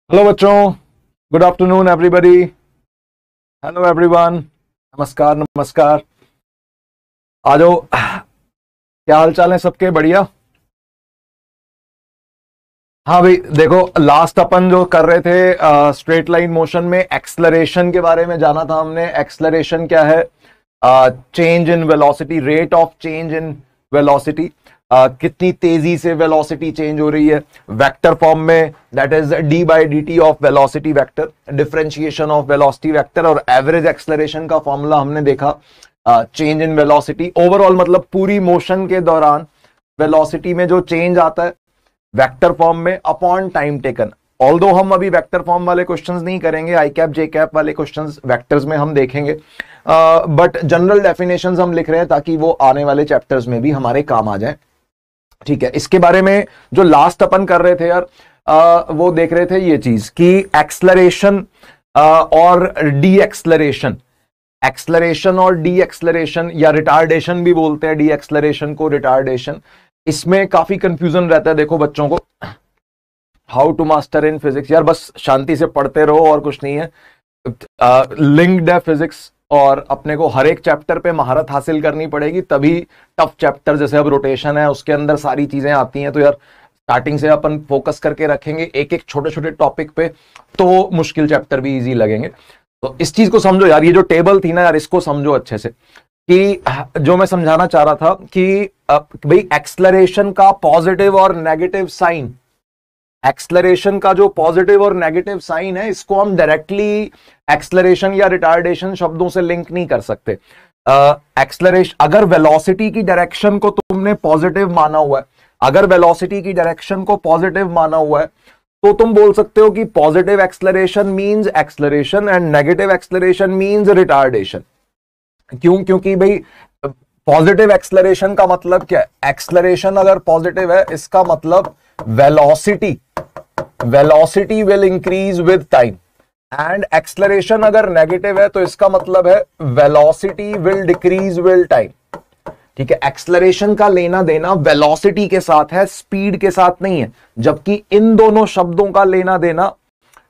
Hello बच्चों, good afternoon everybody. Hello everyone, नमस्कार नमस्कार। आ जाओ। क्या हाल चाल है सबके? बढ़िया। हाँ भाई देखो, लास्ट अपन जो कर रहे थे स्ट्रेट लाइन मोशन में एक्सलरेशन के बारे में जाना था हमने। एक्सलरेशन क्या है? Change in velocity, rate of change in velocity. कितनी तेजी से वेलोसिटी चेंज हो रही है वेक्टर फॉर्म में, that is D by D T of velocity vector, differentiation of velocity vector. और एवरेज एक्सलरेशन का फॉर्मूला हमने देखा, चेंज इन वेलोसिटी ओवरऑल, मतलब पूरी मोशन के दौरान वेलोसिटी में जो चेंज आता है वेक्टर फॉर्म में अपॉन टाइम टेकन। ऑल्दो हम अभी वेक्टर फॉर्म वाले क्वेश्चंस नहीं करेंगे, आई कैप जे कैप वाले क्वेश्चंस वेक्टर्स में हम देखेंगे, बट जनरल डेफिनेशंस हम लिख रहे हैं ताकि वो आने वाले चैप्टर्स में भी हमारे काम आ जाए। ठीक है, इसके बारे में जो लास्ट अपन कर रहे थे यार, वो देख रहे थे ये चीज कि एक्सलरेशन और डी एक्सलरेशन, एक्सलरेशन और डी एक्सलरेशन या रिटार्डेशन भी बोलते हैं, डी एक्सलरेशन को रिटार्डेशन। इसमें काफी कंफ्यूजन रहता है देखो बच्चों को। How to master in physics, यार बस शांति से पढ़ते रहो और कुछ नहीं है। लिंक्ड है फिजिक्स और अपने को हर एक चैप्टर पे महारत हासिल करनी पड़ेगी, तभी टफ चैप्टर जैसे अब रोटेशन है उसके अंदर सारी चीजें आती हैं, तो यार स्टार्टिंग से अपन फोकस करके रखेंगे एक एक छोटे छोटे टॉपिक पे, तो मुश्किल चैप्टर भी इजी लगेंगे। तो इस चीज को समझो यार, ये जो टेबल थी ना यार, इसको समझो अच्छे से कि जो मैं समझाना चाह रहा था कि भाई एक्सलरेशन का पॉजिटिव और नेगेटिव साइन, एक्सलरेशन का जो पॉजिटिव और नेगेटिव साइन है इसको हम डायरेक्टली एक्सलरेशन या रिटार्डेशन शब्दों से लिंक नहीं कर सकते। एक्सलरेशन, अगर वेलोसिटी की डायरेक्शन को तुमने पॉजिटिव माना हुआ है, अगर वेलोसिटी की डायरेक्शन को पॉजिटिव माना हुआ है, तो तुम बोल सकते हो कि positive acceleration means acceleration and negative acceleration means retardation. क्यों? क्योंकि भाई पॉजिटिव एक्सलरेशन का मतलब क्या है? एक्सलरेशन अगर पॉजिटिव है इसका मतलब velocity, velocity will increase with time, and acceleration अगर नेगेटिव है तो इसका मतलब है velocity will decrease with time. ठीक है, एक्सलरेशन का लेना देना वेलोसिटी के साथ है, स्पीड के साथ नहीं है, जबकि इन दोनों शब्दों का लेना देना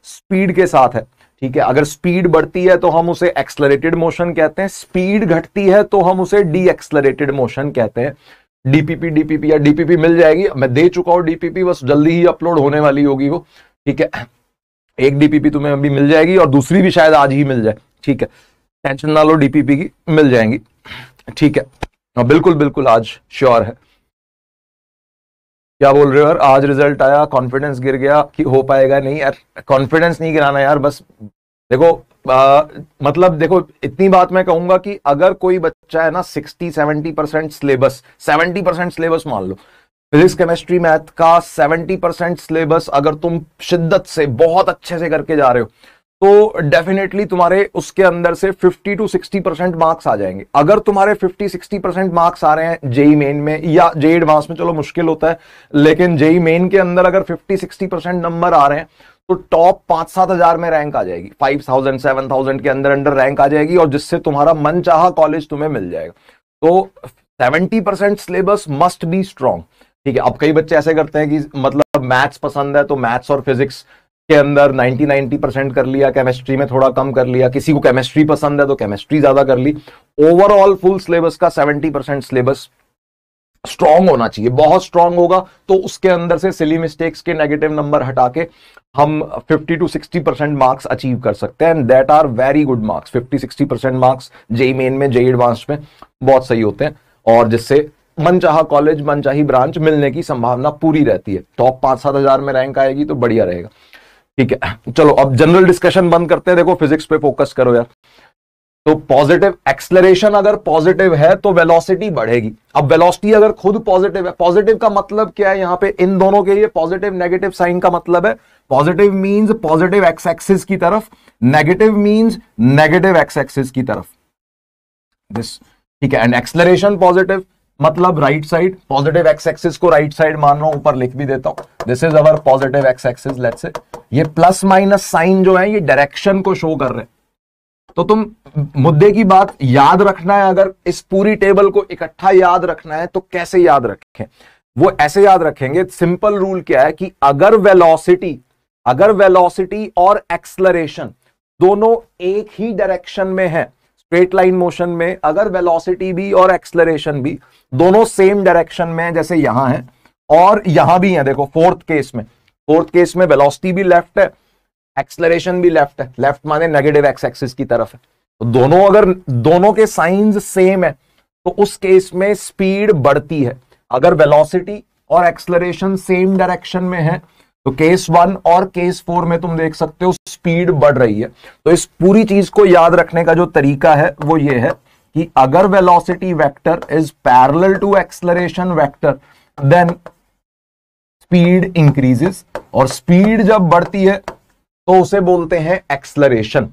स्पीड के साथ है। ठीक है, अगर स्पीड बढ़ती है तो हम उसे एक्सलरेटेड मोशन कहते हैं, स्पीड घटती है तो हम उसे डी एक्सलरेटेड मोशन कहते हैं। डीपीपी, डीपीपी या डीपीपी मिल जाएगी, मैं दे चुका हूं डीपीपी, बस जल्दी ही अपलोड होने वाली होगी वो। ठीक है, एक डीपीपी तुम्हें अभी मिल जाएगी और दूसरी भी शायद आज ही मिल जाए। ठीक है, टेंशन ना लो, डीपीपी की मिल जाएंगी। ठीक है, बिल्कुल बिल्कुल आज श्योर है। क्या बोल रहे हो यार, आज रिजल्ट आया कॉन्फिडेंस गिर गया कि हो पाएगा? नहीं यार, कॉन्फिडेंस नहीं गिराना यार, बस देखो मतलब देखो, इतनी बात मैं कहूंगा कि अगर कोई बच्चा है ना 60-70% सिलेबस, 70% सिलेबस मान लो, फिजिक्स केमिस्ट्री मैथ का 70% सिलेबस अगर तुम शिद्दत से बहुत अच्छे से करके जा रहे हो तो डेफिनेटली तुम्हारे उसके अंदर से 50-60% मार्क्स आ जाएंगे। अगर तुम्हारे 50-60% मार्क्स आ रहे हैं जेई मेन में या जेई एडवांस में, चलो मुश्किल होता है, लेकिन जेई मेन के अंदर अगर 50-60% नंबर आ रहे हैं तो टॉप 5-7 हजार में रैंक आ जाएगी, 5000-7000 के अंदर अंडर रैंक आ जाएगी, और जिससे तुम्हारा मनचाहा कॉलेज तुम्हें मिल जाएगा। तो 70% सिलेबस मस्ट बी स्ट्रॉन्ग। ठीक है, अब कई बच्चे ऐसे करते हैं कि मतलब मैथ्स पसंद है तो मैथ्स और फिजिक्स के अंदर 90-90% कर लिया, केमिस्ट्री में थोड़ा कम कर लिया, किसी को केमिस्ट्री पसंद है तो केमिस्ट्री ज्यादा कर ली। ओवरऑल फुल सिलेबस का 70% सिलेबस स्ट्रांग होना चाहिए, बहुत स्ट्रांग होगा तो उसके अंदर से सिली मिस्टेक्स के नेगेटिव नंबर हटा के हम 50-60% मार्क्स अचीव कर सकते हैं, and that are very good marks. 50-60% marks JEE Main में, जेई एडवांस में बहुत सही होते हैं, और जिससे मनचाहा कॉलेज, मनचाही ब्रांच मिलने की संभावना पूरी रहती है। टॉप 5-7 हजार में रैंक आएगी तो बढ़िया रहेगा। ठीक है, चलो अब जनरल डिस्कशन बंद करते हैं, देखो फिजिक्स पे फोकस करो यार। तो पॉजिटिव एक्सलरेशन अगर पॉजिटिव है तो वेलोसिटी बढ़ेगी। अब वेलोसिटी अगर खुद पॉजिटिव है, पॉजिटिव का मतलब क्या है यहां पे इन दोनों के लिए? पॉजिटिव नेगेटिव साइन का मतलब है positive means positive x axis की तरफ, negative means negative x axis की तरफ, दिस। ठीक है, एंड एक्सलरेशन पॉजिटिव मतलब right side, positive x axis को राइट साइड मान रहा हूं, ऊपर लिख भी देता हूं, this is our positive x axis. Let's say ये प्लस माइनस साइन जो है ये डायरेक्शन को शो कर रहे हैं। तो तुम मुद्दे की बात याद रखना है, अगर इस पूरी टेबल को इकट्ठा याद रखना है तो कैसे याद रखें? वो ऐसे याद रखेंगे, सिंपल रूल क्या है कि अगर वेलोसिटी अगर वेलोसिटी और एक्सलरेशन दोनों एक ही डायरेक्शन में है, स्ट्रेट लाइन मोशन में अगर वेलोसिटी भी और एक्सलरेशन भी दोनों सेम डायरेक्शन में है, जैसे यहां है और यहां भी है, देखो फोर्थ केस में वेलोसिटी भी लेफ्ट है, एक्सलरेशन भी लेफ्ट है, लेफ्ट माने नेगेटिव एक्स एक्सिस की तरफ है, तो दोनों अगर दोनों के साइंस सेम है तो उस केस में स्पीड बढ़ती है। अगर वेलोसिटी और एक्सलरेशन सेम डायरेक्शन में है तो केस 1 और केस 4 में तुम देख सकते हो स्पीड बढ़ रही है। तो इस पूरी चीज को याद रखने का जो तरीका है वो ये है कि अगर velocity vector is parallel to acceleration vector then speed increases, और स्पीड जब बढ़ती है तो उसे बोलते हैं एक्सलरेशन,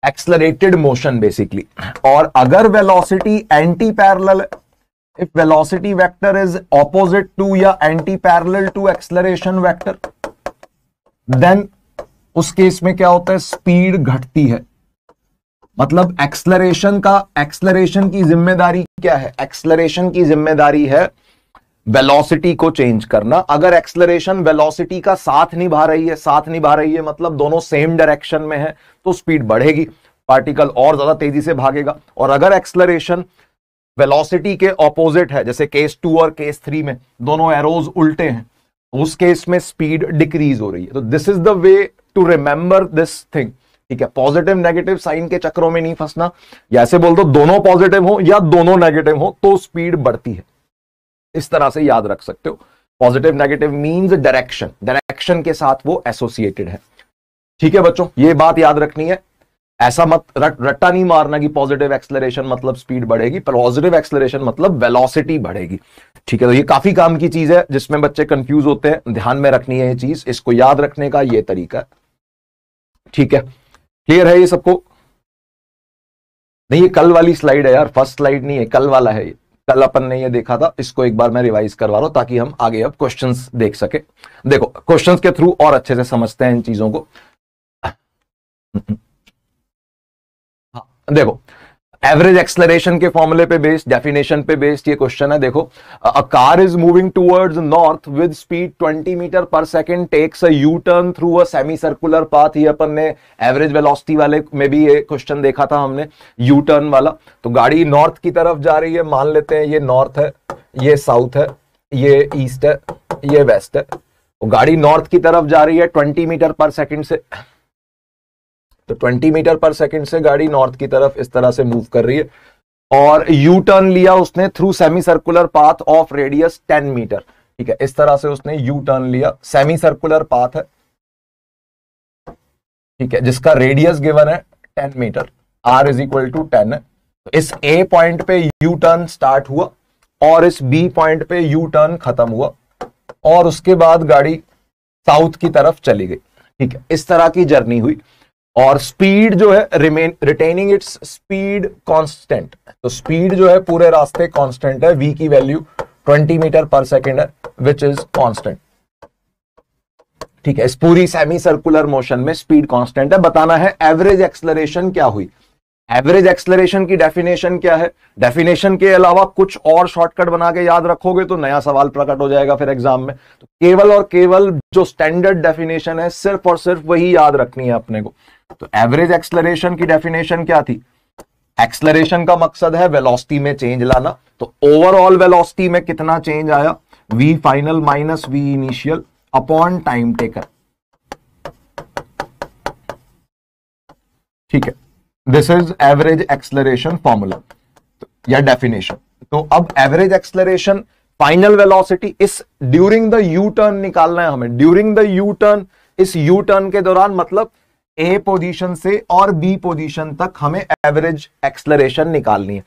एक्सलरेटेड मोशन बेसिकली। और अगर velocity anti parallel, if velocity vector is opposite to या anti parallel to acceleration vector, then उस केस में क्या होता है, स्पीड घटती है। मतलब एक्सलरेशन की जिम्मेदारी क्या है, एक्सलरेशन की जिम्मेदारी है वेलोसिटी को चेंज करना। अगर एक्सलरेशन वेलोसिटी का साथ निभा रही है मतलब दोनों सेम डायरेक्शन में है तो स्पीड बढ़ेगी, पार्टिकल और ज्यादा तेजी से भागेगा। और अगर एक्सलरेशन वेलोसिटी के ऑपोजिट है, जैसे केस 2 और केस 3 में दोनों एरोज उल्टे हैं, उस केस में स्पीड डिक्रीज हो रही है। तो this is the way to remember this thing, ठीक है। पॉजिटिव नेगेटिव साइन के चक्रों में नहीं फंसना, या ऐसे बोल दो दोनों पॉजिटिव हो या दोनों नेगेटिव हो तो स्पीड बढ़ती है, इस तरह से याद रख सकते हो। पॉजिटिव नेगेटिव मींस डायरेक्शन के साथ वो एसोसिएटेड है, ठीक है बच्चों, ये बात याद रखनी है। ऐसा मत रट्टा नहीं मारना कि पॉजिटिव एक्सलरेशन मतलब स्पीड बढ़ेगी, पॉजिटिव एक्सलरेशन मतलब वेलोसिटी बढ़ेगी, ठीक है। तो ये काफी काम की चीज है जिसमें बच्चे कंफ्यूज होते हैं, ध्यान में रखनी है ये चीज, इसको याद रखने का ये तरीका है, ठीक है। क्लियर है ये सबको? नहीं, ये कल वाली स्लाइड है यार, फर्स्ट स्लाइड नहीं है, कल वाला है ये, कल अपन ने ये देखा था, इसको एक बार मैं रिवाइज करवा रहा हूं ताकि हम आगे अब क्वेश्चंस देख सके। देखो क्वेश्चंस के थ्रू और अच्छे से समझते हैं इन चीजों को। देखो एवरेज एक्सलरेशन के फॉर्मूले पे बेस्ड, डेफिनेशन पे बेस्ड ये क्वेश्चन है। देखो, a car is moving towards north with speed 20 metre पर second, takes a U turn through a semi circular path. ये अपन ने एवरेज वेलोसिटी वाले में भी ये क्वेश्चन देखा था हमने, यू टर्न वाला। तो गाड़ी नॉर्थ की तरफ जा रही है, मान लेते हैं ये नॉर्थ है, ये साउथ है, ये ईस्ट है, ये वेस्ट है। तो गाड़ी नॉर्थ की तरफ जा रही है 20 मीटर पर सेकंड से, तो 20 मीटर पर सेकंड से गाड़ी नॉर्थ की तरफ इस तरह से मूव कर रही है, और यू टर्न लिया उसने through semi circular path of radius 10 metre, ठीक है। इस तरह से उसने यू टर्न लिया, सेमी सर्कुलर पाथ है, ठीक है, जिसका रेडियस गिवन है 10 metre, r is equal to 10 है। तो इस a पॉइंट पे यू टर्न स्टार्ट हुआ और इस b पॉइंट पे यू टर्न खत्म हुआ, और उसके बाद गाड़ी साउथ की तरफ चली गई, ठीक है। इस तरह की जर्नी हुई, और स्पीड जो है रिटेनिंग इट्स स्पीड कांस्टेंट। तो स्पीड जो है पूरे रास्ते कांस्टेंट है, v की वैल्यू 20 मीटर पर सेकंड है, विच इज कांस्टेंट, ठीक है। इस पूरी सेमी सर्कुलर मोशन में स्पीड कांस्टेंट है। बताना है एवरेज एक्सलरेशन क्या हुई। एवरेज एक्सलरेशन की डेफिनेशन क्या है, डेफिनेशन के अलावा कुछ और शॉर्टकट बना के याद रखोगे तो नया सवाल प्रकट हो जाएगा फिर एग्जाम में। तो केवल और केवल जो स्टैंडर्ड डेफिनेशन है सिर्फ और सिर्फ वही याद रखनी है अपने को। तो एवरेज एक्सलरेशन की डेफिनेशन क्या थी, एक्सलरेशन का मकसद है वेलोसिटी में चेंज लाना। तो ओवरऑल वेलोसिटी में कितना चेंज आया, v final minus v initial upon time taken, ठीक है। This is average acceleration formula या डेफिनेशन। तो अब एवरेज एक्सलरेशन, फाइनल वेलोसिटी, इस ड्यूरिंग द यू टर्न निकालना है हमें। ड्यूरिंग द यू टर्न, इस यू टर्न के दौरान मतलब ए पोजीशन से और बी पोजीशन तक हमें एवरेज एक्सलरेशन निकालनी है।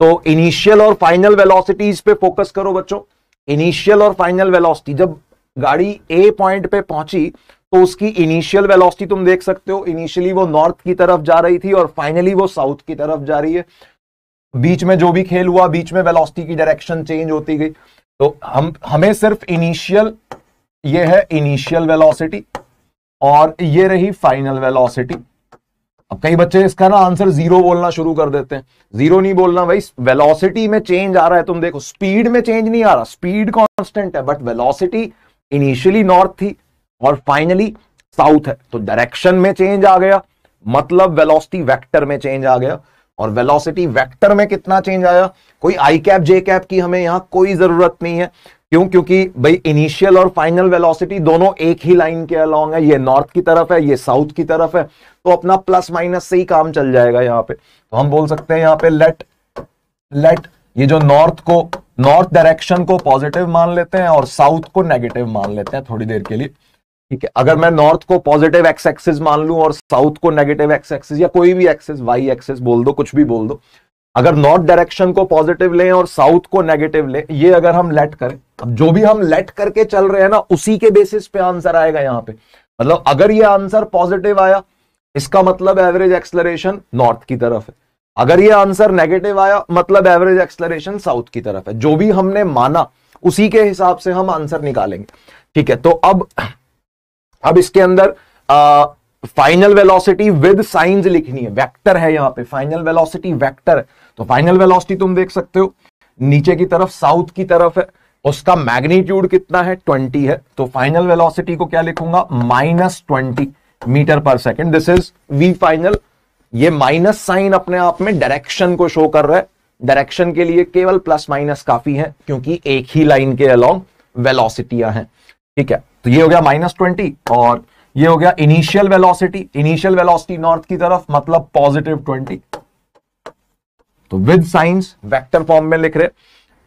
तो इनिशियल और फाइनल वेलोसिटीज पे फोकस करो बच्चों। इनिशियल और फाइनल वेलोसिटी, जब गाड़ी ए पॉइंट पे पहुंची तो उसकी इनिशियल वेलोसिटी तुम देख सकते हो, इनिशियली वो नॉर्थ की तरफ जा रही थी और फाइनली वो साउथ की तरफ जा रही है। बीच में जो भी खेल हुआ, बीच में वेलोसिटी की डायरेक्शन चेंज होती गई। तो हमें सिर्फ इनिशियल, ये है इनिशियल वेलोसिटी और ये रही फाइनल वेलोसिटी। अब कई बच्चे इसका ना आंसर जीरो बोलना शुरू कर देते हैं। जीरो नहीं बोलना भाई, वेलोसिटी में चेंज आ रहा है। तुम देखो स्पीड में चेंज नहीं आ रहा, स्पीड कांस्टेंट है, बट वेलोसिटी इनिशियली नॉर्थ थी और फाइनली साउथ है, तो डायरेक्शन में चेंज आ गया, मतलब वेलोसिटी वेक्टर में चेंज आ गया। और वेलोसिटी वेक्टर में कितना चेंज आया, कोई आई कैप जे कैप की हमें यहां कोई जरूरत नहीं है। क्यों? क्योंकि भाई इनिशियल और फाइनल वेलोसिटी दोनों एक ही लाइन के अलोंग है, ये नॉर्थ की तरफ है, ये साउथ की तरफ है, तो अपना प्लस माइनस से ही काम चल जाएगा यहां पे। तो हम बोल सकते हैं यहां पे लेट ये जो नॉर्थ डायरेक्शन को पॉजिटिव मान लेते हैं और साउथ को नेगेटिव मान लेते हैं थोड़ी देर के लिए, ठीक है। अगर मैं नॉर्थ को पॉजिटिव एक्स एक्सिस मान लूं और साउथ को नेगेटिव एक्स एक्सिस, या कोई भी एक्सिस, वाई एक्सिस बोल दो, कुछ भी बोल दो, अगर नॉर्थ डायरेक्शन को पॉजिटिव लें और साउथ को नेगेटिव लें, ये अगर हम लेट करें, अब जो भी हम लेट करके चल रहे हैं ना, उसी के बेसिस पे आंसर आएगा यहां पे। मतलब अगर ये आंसर पॉजिटिव आया, इसका मतलब एवरेज एक्सलरेशन नॉर्थ की तरफ है। अगर ये आंसर नेगेटिव आया, मतलब एवरेज एक्सलरेशन साउथ की तरफ है। जो भी हमने माना उसी के हिसाब से हम आंसर निकालेंगे, ठीक है। तो अब इसके अंदर फाइनल वेलोसिटी विद साइंस लिखनी है, वेक्टर है यहां पे, फाइनल वेलोसिटी वेक्टर है। तो फाइनल वेलोसिटी तुम देख सकते हो नीचे की तरफ, साउथ की तरफ है, उसका मैग्नीट्यूड कितना है, 20 है। तो फाइनल वेलोसिटी को क्या लिखूंगा, -20 मीटर पर second. This is v final. ये माइनस साइन अपने आप में डायरेक्शन को शो कर रहा है, डायरेक्शन के लिए केवल प्लस माइनस काफी है, क्योंकि एक ही लाइन के अलोंग वेलोसिटियां हैं, ठीक है। तो ये हो गया -20 और ये हो गया initial velocity. Initial velocity north की तरफ, मतलब +20। तो विद साइंस वेक्टर फॉर्म में लिख रहे,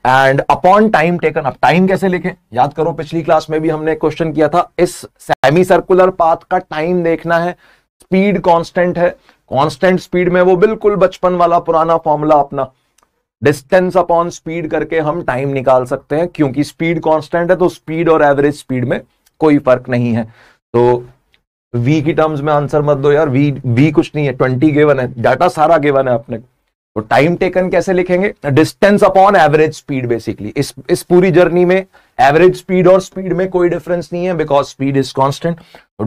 एंड अपॉन टाइम टेकन। अब टाइम कैसे लिखें, याद करो पिछली क्लास में भी हमने क्वेश्चन किया था, इस सेमी सर्कुलर पाथ का टाइम देखना है, स्पीड कांस्टेंट है, कांस्टेंट स्पीड में वो बिल्कुल बचपन वाला पुराना फॉर्मूला अपना डिस्टेंस अपॉन स्पीड करके हम टाइम निकाल सकते हैं। क्योंकि स्पीड कांस्टेंट है तो स्पीड और एवरेज स्पीड में कोई फर्क नहीं है। तो v की टर्म्स में आंसर मत दो यार, v कुछ नहीं है, 20 गिवन है, डाटा सारा गिवन है अपने। तो टाइम टेकन कैसे लिखेंगे, distance upon average speed. Basically इस पूरी जर्नी में एवरेज स्पीड और स्पीड में कोई डिफरेंस नहीं है, बिकॉज स्पीड इज कांस्टेंट। तो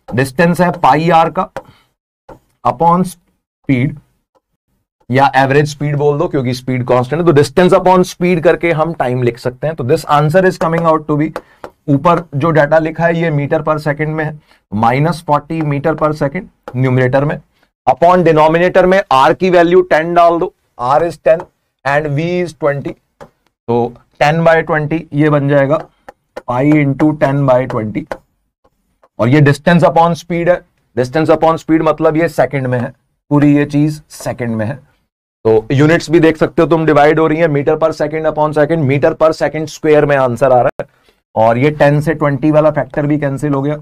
डिस्टेंस है पाई आर का अपॉन स्पीड, या एवरेज स्पीड बोल दो क्योंकि स्पीड कांस्टेंट है। तो डिस्टेंस अपॉन स्पीड करके हम टाइम लिख सकते हैं। तो this answer is coming out to be, ऊपर जो डाटा लिखा है ये मीटर पर सेकंड में है, -40 मीटर पर सेकंड न्यूमरेटर में, अपॉन डिनोमिनेटर में आर की वैल्यू 10 डाल दो, r is 10 and v is 20। तो 10/20 ये बन जाएगा पाई इंटू 10/20। और ये डिस्टेंस अपॉन स्पीड है, डिस्टेंस अपॉन स्पीड मतलब ये सेकंड में है, पूरी ये चीज सेकंड में है। तो यूनिट्स भी देख सकते हो तुम, डिवाइड हो रही है, मीटर पर सेकंड अपॉन सेकंड, मीटर पर सेकंड स्क्वायर में आंसर आ रहा है। और ये 10 से 20 वाला फैक्टर भी कैंसिल हो गया।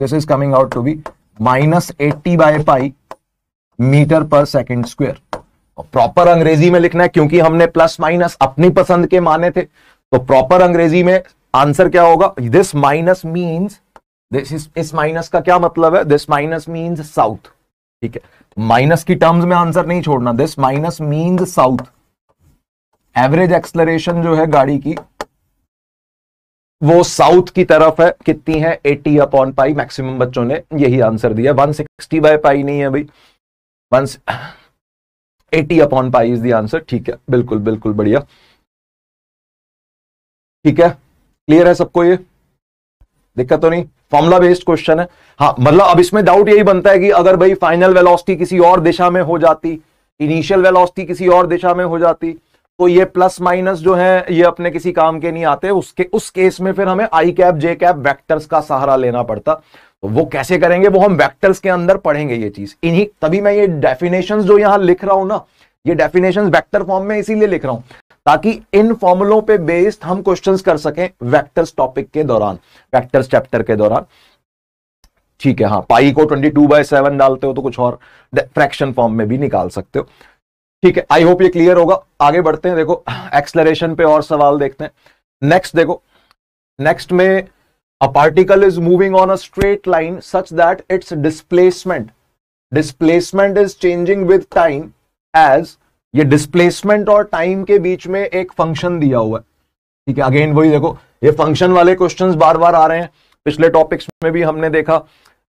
This is coming out to be -80/पाई मीटर पर सेकंड स्क्वायर। प्रॉपर अंग्रेजी में लिखना है, क्योंकि हमने प्लस माइनस अपनी पसंद के माने थे। तो प्रॉपर अंग्रेजी में आंसर क्या होगा, दिस माइनस मीन्स, इस माइनस का क्या मतलब है, दिस माइनस मीन्स साउथ, ठीक है। माइनस की टर्म्स में आंसर नहीं छोड़ना, this minus means south. Average acceleration जो है गाड़ी की वो साउथ की तरफ है, कितनी है, 80/पाई। मैक्सिमम बच्चों ने यही आंसर दिया, 160/पाई नहीं है भाई, 80/पाई इज द आंसर, ठीक है। बिल्कुल बिल्कुल बढ़िया, ठीक है, क्लियर है सबको, ये दिक्कत तो नहीं, फॉर्मुला बेस्ड क्वेश्चन है। हाँ, मतलब अब इसमें डाउट यही बनता है कि अगर भाई फाइनल वेलोसिटी किसी और दिशा में हो जाती, इनिशियल वेलोसिटी किसी और दिशा में हो जाती, तो ये प्लस माइनस जो है ये अपने किसी काम के नहीं आते। उस केस में फिर हमें आई कैप जे कैप वेक्टर्स का सहारा लेना पड़ता। तो वो कैसे करेंगे, वो हम वेक्टर्स के अंदर पढ़ेंगे ये चीज। इन्हीं तभी मैं ये डेफिनेशंस जो यहां लिख रहा हूं ना, ये डेफिनेशंस वेक्टर फॉर्म में इसीलिए लिख रहा हूं ताकि इन फॉर्मुलों पे बेस्ड हम क्वेश्चंस कर सकें वेक्टर्स टॉपिक के दौरान, वेक्टर्स चैप्टर के दौरान, ठीक है। हाँ, पाई को 22/7 डालते हो तो कुछ और फ्रैक्शन फॉर्म में भी निकाल सकते हो, ठीक है। आई होप ये क्लियर होगा। आगे बढ़ते हैं, देखो एक्सलरेशन पे और सवाल देखते हैं। नेक्स्ट देखो, नेक्स्ट में a particle is moving on a straight line such that its displacement is changing with time as, ये डिस्प्लेसमेंट और टाइम के बीच में एक फंक्शन दिया हुआ है, ठीक है। अगेन वही देखो, ये फंक्शन वाले क्वेश्चंस बार बार आ रहे हैं, पिछले टॉपिक्स में भी हमने देखा।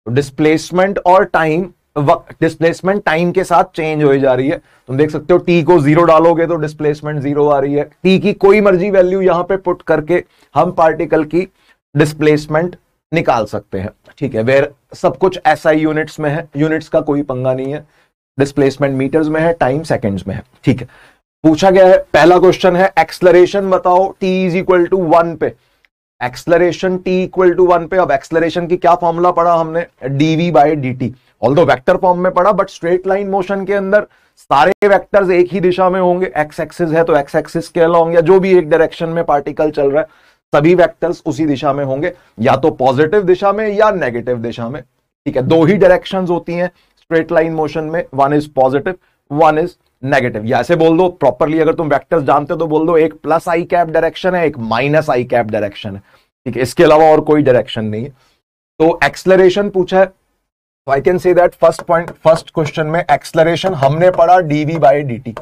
डिस्प्लेसमेंट और टाइम, डिस्प्लेसमेंट टाइम के साथ चेंज हो जा रही है। तुम देख सकते हो t को 0 डालोगे तो डिस्प्लेसमेंट 0 आ रही है। t की कोई मर्जी वैल्यू यहां पे पुट करके हम पार्टिकल की डिस्प्लेसमेंट निकाल सकते हैं। ठीक है, वेर सब कुछ SI यूनिट्स में है, यूनिट्स का कोई पंगा नहीं है, डिस्प्लेसमेंट मीटर्स में है, टाइम सेकंड्स में है। ठीक है, पूछा गया है, पहला क्वेश्चन है एक्सलरेशन बताओ t इज इक्वल टू 1 पे, एक्सलरेशन t इक्वल टू 1 पे। अब एक्सलरेशन की क्या फॉर्मूला पढ़ा हमने, dv by dt, although vector form में पढ़ा, बट स्ट्रेट लाइन मोशन के अंदर सारे वेक्टर्स एक ही दिशा में होंगे, एक्स एक्सिस है तो एक्स एक्सिस के अलॉन्ग या जो भी एक डायरेक्शन में पार्टिकल चल रहा है सभी वेक्टर्स उसी दिशा में होंगे, या तो पॉजिटिव दिशा में या नेगेटिव दिशा में। ठीक है, दो ही डायरेक्शंस होती हैं स्ट्रेट लाइन मोशन में, one is positive one is negative, या ऐसे बोल दो प्रॉपरली, अगर तुम वेक्टर्स जानते हो तो बोल दो एक प्लस आई कैप डायरेक्शन है, एक माइनस आई कैप डायरेक्शन है। ठीक है, इसके अलावा और कोई डायरेक्शन नहीं है। तो एक्सलरेशन पूछा है, तो I can say that first point, first question में एक्सलरेशन हमने पढ़ा dv बाई dt।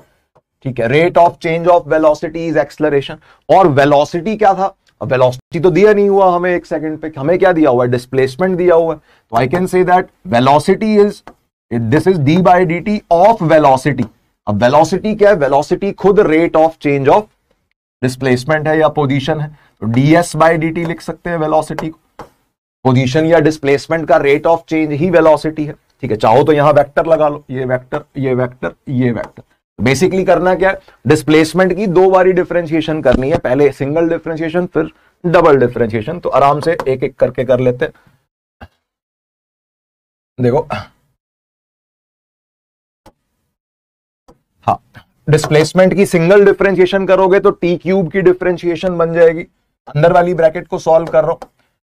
ठीक है, rate of change of velocity is acceleration. और वेलोसिटी क्या था, वेलोसिटी तो दिया नहीं हुआ हमें एक सेकंड पे, हमें क्या दिया हुआ है, डिस्प्लेसमेंट दिया हुआ है। तो I can say that velocity is, this is d by dt of velocity. अब वेलोसिटी क्या है, वेलोसिटी खुद rate of change of displacement है या पोजीशन है, तो ds बाई dt लिख सकते हैं वेलोसिटी को, पोजीशन या डिस्प्लेसमेंट का rate of change he velocity है। ठीक है, चाहो तो यहां वेक्टर लगा लो, ये वेक्टर ये वेक्टर ये वेक्टर। बेसिकली करना क्या है, डिस्प्लेसमेंट की दो बारी डिफरेंशिएशन करनी है, पहले सिंगल डिफरेंशिएशन फिर डबल डिफरेंशिएशन। तो आराम से एक एक करके कर लेते हैं। देखो, हाँ, डिस्प्लेसमेंट की सिंगल डिफरेंशिएशन करोगे तो टी क्यूब की डिफरेंशिएशन बन जाएगी, अंदर वाली ब्रैकेट को सॉल्व कर रहा हूं,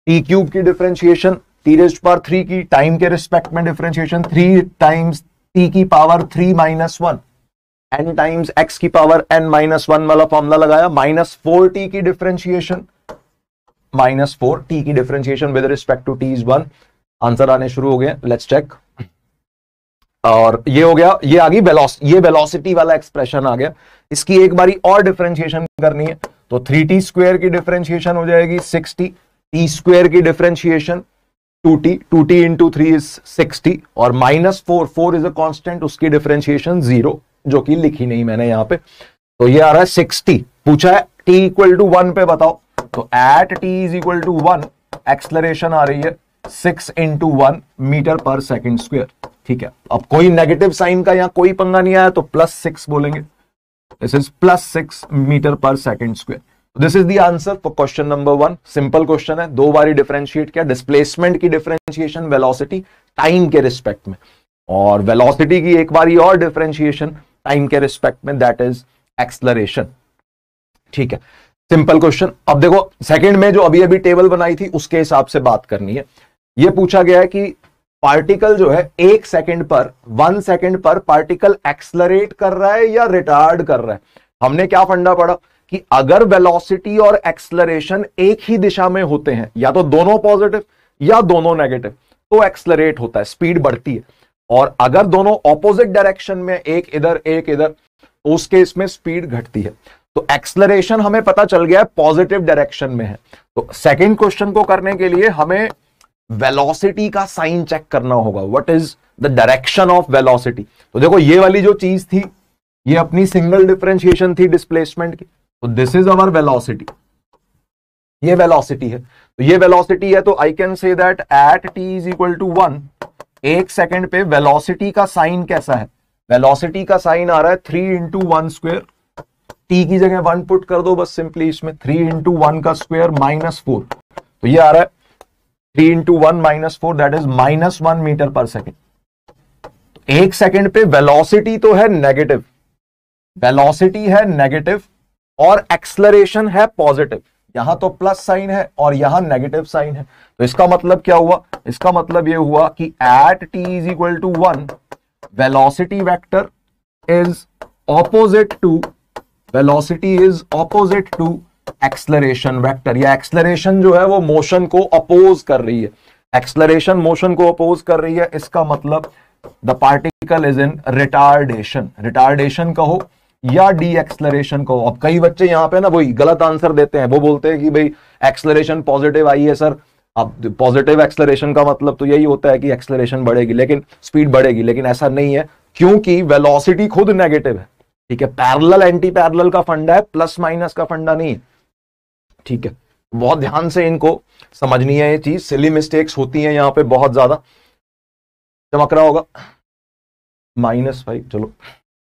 टी क्यूब की डिफरेंशिएशन टी रेज़्ड पावर 3 की, टाइम के रिस्पेक्ट में डिफरेंशिएशन 3 टाइम्स टी की power 3 minus 1 n times x की पावर n माइनस 1 वाला फॉर्मूला लगाया, -4t की डिफरेंशिएशन, -4t की differentiation with respect to t is 1। Answer आने शुरू हो गए, लेट्स चेक। और ये हो गया, ये आ गई ये वेलोसिटी वाला एक्सप्रेशन आ गया। इसकी एक बारी और डिफरेंशिएशन करनी है, तो 3t स्क्वायर की डिफरेंशिएशन हो जाएगी 6t, t स्क्वायर की differentiation 2t into 3 is 6t, और -4 इज अ कांस्टेंट, उसकी डिफरेंशिएशन 0, जो कि लिखी नहीं मैंने यहां पे। तो ये आ रहा है 6t। पूछा है t इक्वल टू 1 पे बताओ, तो at t is equal to 1 acceleration आ रही है 6 इंटू 1 मीटर पर सेकेंड स्क्वायर। ठीक है, अब कोई नेगेटिव साइन का यहां कोई पंगा नहीं आया तो +6 बोलेंगे, दिस इज +6 मीटर पर second square. This is the answer for question number 1। Simple question है, दो बारी डिफरेंशिएट किया, डिस्प्लेसमेंट की डिफरेंशिएशन वेलोसिटी टाइम के रिस्पेक्ट में, और वेलोसिटी की एक बारी और डिफरेंशिएशन टाइम के रिस्पेक्ट में, दैट इज एक्सलरेशन। ठीक है, सिंपल क्वेश्चन। अब देखो सेकंड में जो अभी अभी टेबल बनाई थी उसके हिसाब से बात करनी है। यह पूछा गया है कि पार्टिकल जो है 1 सेकंड पर 1 सेकंड पर पार्टिकल एक्सलरेट कर रहा है या रिटार्ड कर रहा है। हमने क्या फंडा पढ़ा कि अगर वेलोसिटी और एक्सलरेशन एक ही दिशा में होते हैं, या तो दोनों पॉजिटिव या दोनों नेगेटिव, तो एक्सलरेट होता है, स्पीड बढ़ती है। और अगर दोनों ऑपोजिट डायरेक्शन में, एक इधर एक इधर, तो उस केस में स्पीड घटती है। तो एक्सलरेशन हमें पता चल गया है पॉजिटिव डायरेक्शन में है। तो सेकंड क्वेश्चन को करने के लिए हमें वेलोसिटी का साइन चेक करना होगा, what is the direction of velocity. तो देखो ये वाली जो चीज थी, ये अपनी सिंगल डिफरेंशिएशन थी डिस्प्लेसमेंट की, तो दिस इज अवर वेलोसिटी, ये वेलोसिटी है। तो ये वेलोसिटी है, तो I can say that at t is equal to 1, 1 second पे वेलोसिटी का साइन कैसा है, वेलोसिटी का साइन आ रहा है 3 इंटू 1 स्क्वायर, t की जगह 1 पुट कर दो बस सिंपली इसमें, 3 इंटू 1 का स्क्वायर -4, तो ये आ रहा है 3 इंटू 1 -4, दैट इज -1 मीटर पर सेकेंड। 1 सेकंड पे वेलोसिटी तो है नेगेटिव, वेलोसिटी है नेगेटिव और एक्सलरेशन है पॉजिटिव, यहां तो प्लस साइन है और यहां नेगेटिव साइन है। तो इसका मतलब क्या हुआ, इसका मतलब यह हुआ कि at t is equal to 1 velocity vector is opposite to, velocity is opposite to acceleration vector, या एक्सलरेशन जो है वो मोशन को अपोज कर रही है, एक्सलरेशन मोशन को अपोज कर रही है। इसका मतलब the particle is in retardation, retardation कहो या डी एक्सलरेशन कहो। अब कई बच्चे यहां पे ना वही गलत आंसर देते हैं, वो बोलते हैं कि भाई एक्सलरेशन पॉजिटिव आई है सर। अब पॉजिटिव एक्सलरेशन का मतलब तो यही होता है कि एक्सलरेशन बढ़ेगी, लेकिन स्पीड बढ़ेगी, लेकिन ऐसा नहीं है क्योंकि वेलोसिटी खुद नेगेटिव है। ठीक है, पैरेलल एंटी पैरेलल का फंडा है, प्लस माइनस का फंडा नहीं है। ठीक है, बहुत ध्यान से इनको समझनी है, ये चीज सिली मिस्टेक्स होती हैं यहाँ पे बहुत ज्यादा। चमक रहा होगा -5, चलो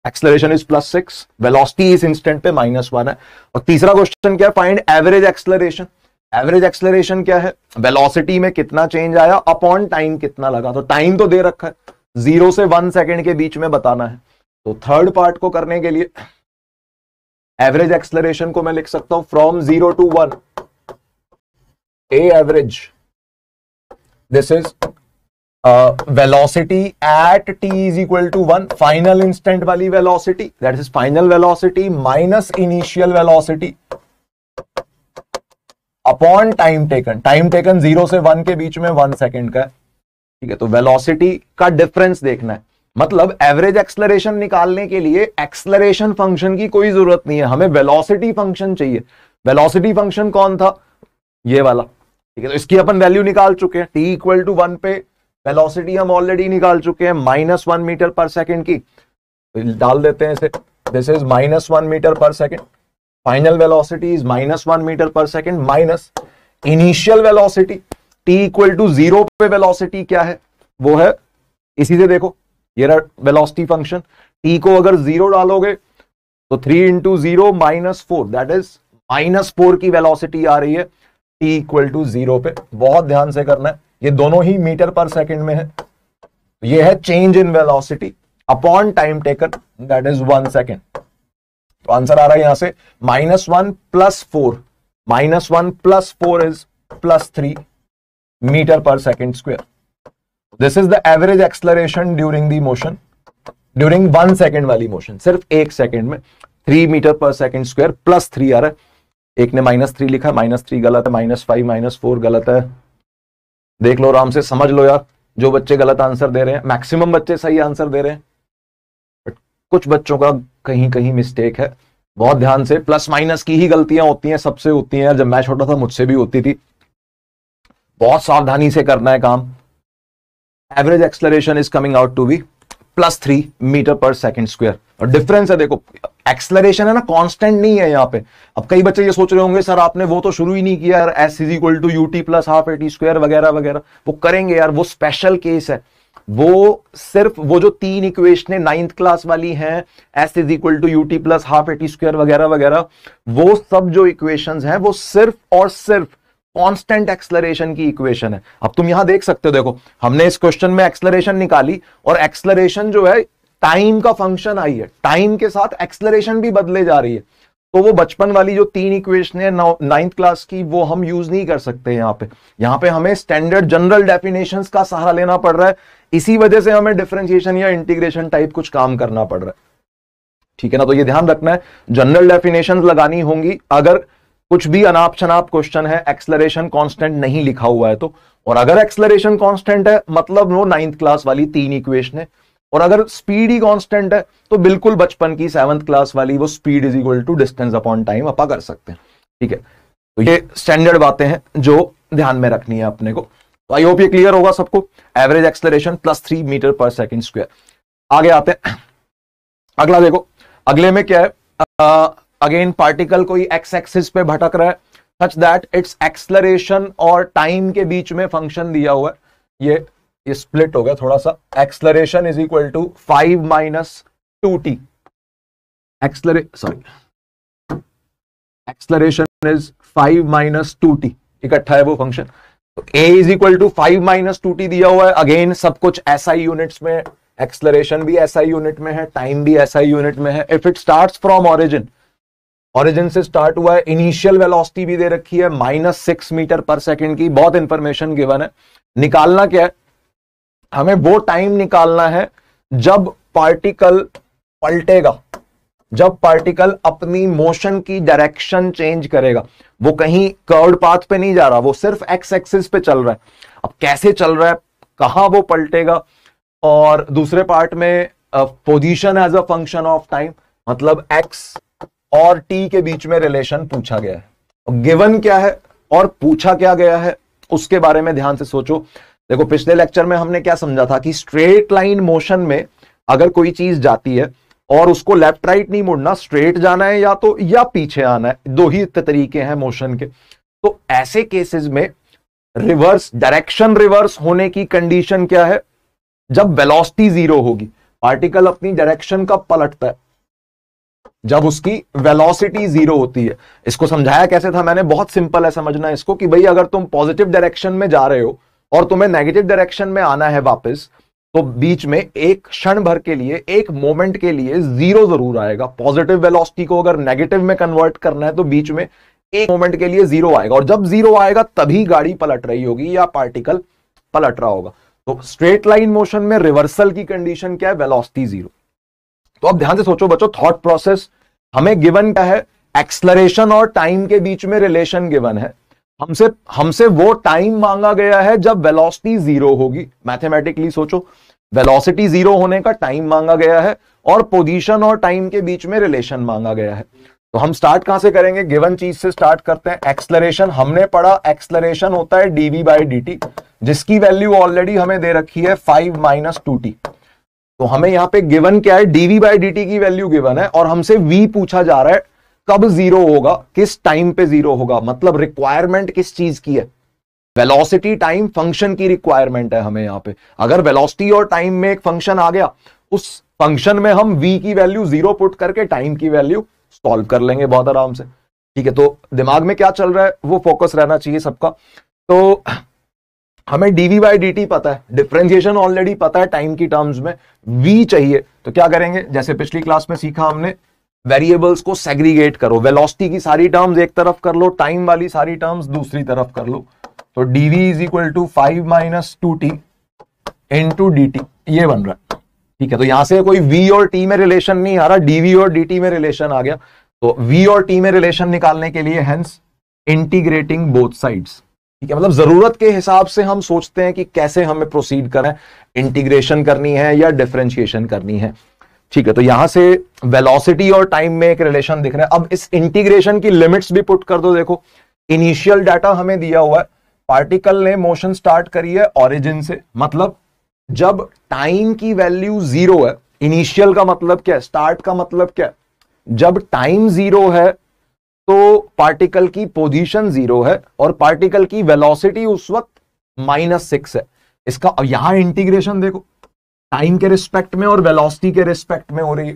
एक्सलरेशन इज +6, वेलोसिटी इस इंस्टेंट पे -1 है। और तीसरा क्वेश्चन क्या है, find average acceleration. Average acceleration क्या है, वेलोसिटी में कितना चेंज आया अपॉन टाइम कितना लगा। तो टाइम तो दे रखा है, 0 से 1 सेकेंड के बीच में बताना है। तो थर्ड पार्ट को करने के लिए एवरेज एक्सलरेशन को मैं लिख सकता हूं from 0 to 1, a average, this is velocity at t is equal to 1, final instant वाली velocity, that is final velocity minus initial velocity upon time taken. Time taken 0 से 1 के बीच में 1 सेकेंड का है, ठीक है। तो वेलोसिटी का डिफरेंस देखना है, मतलब एवरेज एक्सलरेशन निकालने के लिए एक्सलरेशन फंक्शन की कोई जरूरत नहीं है, हमें वेलोसिटी फंक्शन चाहिए। वेलोसिटी फंक्शन कौन था, ये वाला, ठीक है। तो इसकी अपन वैल्यू निकाल चुके हैं, t इक्वल टू 1 पे वेलोसिटी हम ऑलरेडी निकाल चुके हैं -1 मीटर पर सेकेंड की, तो डाल देते हैं इसे, दिस इज -1 मीटर पर second, final velocity is -1 metre पर second minus initial velocity. t equal to 0 पे वेलोसिटी क्या है, वो है, इसी से देखो ये रहा वेलोसिटी फंक्शन, t को अगर 0 डालोगे तो 3 × 0 -4, दैट इज -4 की वेलोसिटी आ रही है t इक्वल टू 0 पे। बहुत ध्यान से करना है, ये दोनों ही मीटर पर सेकेंड में है। ये है change in velocity upon time taken, that is 1 second. तो आंसर आ रहा है यहां से -1 + 4, -1 + 4 इज +3 मीटर पर second square. This is the average acceleration during the motion, during 1 second वाली मोशन, सिर्फ 1 सेकेंड में 3 मीटर पर सेकेंड स्क्वायर +3 आ रहा है। एक ने -3 लिखा, -3 गलत है, -5 -4 गलत है, देख लो आराम से, समझ लो यार। जो बच्चे गलत आंसर दे रहे हैं, मैक्सिमम बच्चे सही आंसर दे रहे हैं, बट कुछ बच्चों का कहीं कहीं मिस्टेक है। बहुत ध्यान से, प्लस माइनस की ही गलतियां होती हैं, सबसे होती हैं, जब मैं छोटा था मुझसे भी होती थी। बहुत सावधानी से करना है काम। Average acceleration is coming out to be +3 metre पर सेकेंड स्क्वायर। और डिफरेंस है, देखो एक्सलरेशन है ना, कांस्टेंट नहीं है यहाँ पे। अब कई बच्चे ये सोच रहे होंगे सर आपने वो तो शुरू ही नहीं किया यार, s is equal to ut + ½ at² वगैरह वगैरह। वो करेंगे यार, वो स्पेशल केस है। वो सिर्फ वो जो 3 इक्वेशनें 9th क्लास वाली हैं, s is equal to ut + ½ at² वगैरह वगैरह, वो सब जो इक्वेशंस हैं वो सिर्फ और सिर्फ कांस्टेंट एक्सलरेशन की इक्वेशन है। अब तुम यहां देख सकते हो, देखो हमने इस क्वेश्चन में एक्सलरेशन निकाली, और एक्सलरेशन जो है टाइम का फंक्शन आई है, टाइम के साथ एक्सलरेशन भी बदले जा रही है। तो वो बचपन वाली जो 3 इक्वेशन है 9th क्लास की, वो हम यूज नहीं कर सकते यहाँ पे हमें स्टैंडर्ड जनरल डेफिनेशंस का सहारा लेना पड़ रहा है। इसी वजह से हमें डिफरेंशिएशन या इंटीग्रेशन टाइप कुछ काम करना पड़ रहा है, ठीक है ना। तो ये ध्यान रखना है, जनरल डेफिनेशंस लगानी होंगी अगर कुछ भी अनाप शनाप क्वेश्चन है, एक्सलरेशन कांस्टेंट नहीं लिखा हुआ है तो। और अगर एक्सलरेशन कांस्टेंट है मतलब वो 9th क्लास वाली 3 इक्वेशन है, और अगर स्पीड ही कांस्टेंट है तो बिल्कुल बचपन की 7th क्लास वाली वो speed is equal to distance upon time अपा कर सकते हैं, ठीक है। तो ये स्टैंडर्ड बातें हैं जो ध्यान में रखनी है अपने को। तो आई होप ये क्लियर होगा सबको। एवरेज एक्सलरेशन +3 मीटर पर सेकेंड स्क्वायर। आगे आते हैं, अगला देखो, अगले में क्या है, अगेन पार्टिकल कोई एक्स एक्सिस पे भटक रहा है, सच दैट इट्स एक्सलरेशन और टाइम के बीच में फंक्शन दिया हुआ है। ये स्प्लिट हो गया थोड़ा सा। Acceleration is equal to 5 - 2t, acceleration is 5 - 2t, इकट्ठा है वो फंक्शन। तो a is equal to 5 - 2t दिया हुआ है। अगेन सब कुछ SI यूनिट्स में, एक्सलरेशन भी SI यूनिट में है, टाइम भी SI यूनिट में है। If it starts from origin से स्टार्ट हुआ है, इनिशियल वेलोसिटी भी दे रखी है -6 मीटर पर सेकेंड की, बहुत इंफॉर्मेशन गिवन है। निकालना क्या है, हमें वो टाइम निकालना है जब पार्टिकल पलटेगा, जब पार्टिकल अपनी मोशन की डायरेक्शन चेंज करेगा। वो कहीं कर्व्ड पाथ पे नहीं जा रहा, वो सिर्फ एक्स एक्सिस पे चल रहा है। अब कैसे चल रहा है, कहां वो पलटेगा, और दूसरे पार्ट में position as a function of time, मतलब एक्स और टी के बीच में रिलेशन पूछा गया है। गिवन क्या है और पूछा क्या गया है उसके बारे में ध्यान से सोचो। देखो पिछले लेक्चर में हमने क्या समझा था कि स्ट्रेट लाइन मोशन में अगर कोई चीज जाती है और उसको लेफ्ट राइट नहीं मुड़ना, स्ट्रेट जाना है या तो या पीछे आना है, दो ही तरीके हैं मोशन के। तो ऐसे केसेस में रिवर्स, डायरेक्शन रिवर्स होने की कंडीशन क्या है? जब वेलोसिटी जीरो होगी, पार्टिकल अपनी डायरेक्शन कब पलटता है? जब उसकी वेलोसिटी जीरो होती है। इसको समझाया कैसे था मैंने? बहुत सिंपल है समझना इसको, कि भाई अगर तुम पॉजिटिव डायरेक्शन में जा रहे हो और तुम्हें नेगेटिव डायरेक्शन में आना है वापस, तो बीच में एक क्षण भर के लिए, एक मोमेंट के लिए जीरो जरूर आएगा। पॉजिटिव वेलोसिटी को अगर नेगेटिव में कन्वर्ट करना है तो बीच में एक मोमेंट के लिए जीरो आएगा, और जब जीरो आएगा तभी गाड़ी पलट रही होगी या पार्टिकल पलट रहा होगा। तो स्ट्रेट लाइन मोशन में रिवर्सल की कंडीशन क्या है? Velocity zero. तो अब ध्यान से सोचो बच्चों, थॉट प्रोसेस हमें गिवन क्या है? एक्सलरेशन और टाइम के बीच में रिलेशन गिवन है। हमसे वो टाइम मांगा गया है जब वेलोसिटी जीरो होगी। मैथमेटिकली सोचो, वेलोसिटी जीरो होने का टाइम मांगा गया है और पोजीशन और टाइम के बीच में रिलेशन मांगा गया है। तो हम स्टार्ट कहां से करेंगे? गिवन चीज से स्टार्ट करते हैं। एक्सलरेशन हमने पढ़ा, एक्सलरेशन होता है dv/dt, जिसकी वैल्यू ऑलरेडी हमें दे रखी है 5 - 2t। तो हमें यहां पे गिवन क्या है? dv/dt की वैल्यू गिवन है और हमसे v पूछा जा रहा है कब जीरो होगा, किस टाइम पे जीरो होगा। मतलब रिक्वायरमेंट किस चीज की है? वेलोसिटी टाइम फंक्शन की रिक्वायरमेंट है हमें यहां पे। अगर वेलोसिटी और टाइम में एक फंक्शन आ गया, उस फंक्शन में हम v की वैल्यू जीरो पुट करके टाइम की वैल्यू सॉल्व कर लेंगे बहुत आराम से। ठीक है, तो दिमाग में क्या चल रहा है वो फोकस रहना चाहिए सबका। तो हमें dv/dt पता है, डिफरेंशिएशन ऑलरेडी पता है टाइम की टर्म्स में, v चाहिए। तो क्या करेंगे? जैसे पिछली क्लास में सीखा हमने, वेरिएबल्स को सेग्रीगेट करो। वेलोसिटी की सारी टर्म्स एक तरफ कर लो, टाइम वाली सारी टर्म्स दूसरी तरफ कर लो। तो dv = 5 - 2t × dt, ये बन रहा है। ठीक है, तो यहां से कोई v और t में रिलेशन नहीं आ रहा, dv और dt में रिलेशन आ गया। तो v और t में रिलेशन निकालने के लिए हेंस इंटीग्रेटिंग बोथ साइड्स। ठीक है, मतलब जरूरत के हिसाब से हम सोचते हैं कि कैसे हमें प्रोसीड करें, इंटीग्रेशन करनी है या डिफरेंशिएशन करनी है। ठीक है, तो यहां से वेलोसिटी और टाइम में एक रिलेशन दिख रहा है। अब इस इंटीग्रेशन की लिमिट्स भी पुट कर दो। देखो, इनिशियल डाटा हमें दिया हुआ है, पार्टिकल ने मोशन स्टार्ट करी है ओरिजिन से, मतलब जब टाइम की वैल्यू जीरो है। इनिशियल का मतलब क्या है? स्टार्ट का मतलब क्या है? जब टाइम जीरो है तो पार्टिकल की पोजीशन जीरो है और पार्टिकल की वेलोसिटी उस वक्त -6 है। इसका यहां इंटीग्रेशन देखो, टाइम के रिस्पेक्ट में और वेलोसिटी के रिस्पेक्ट में हो रही है।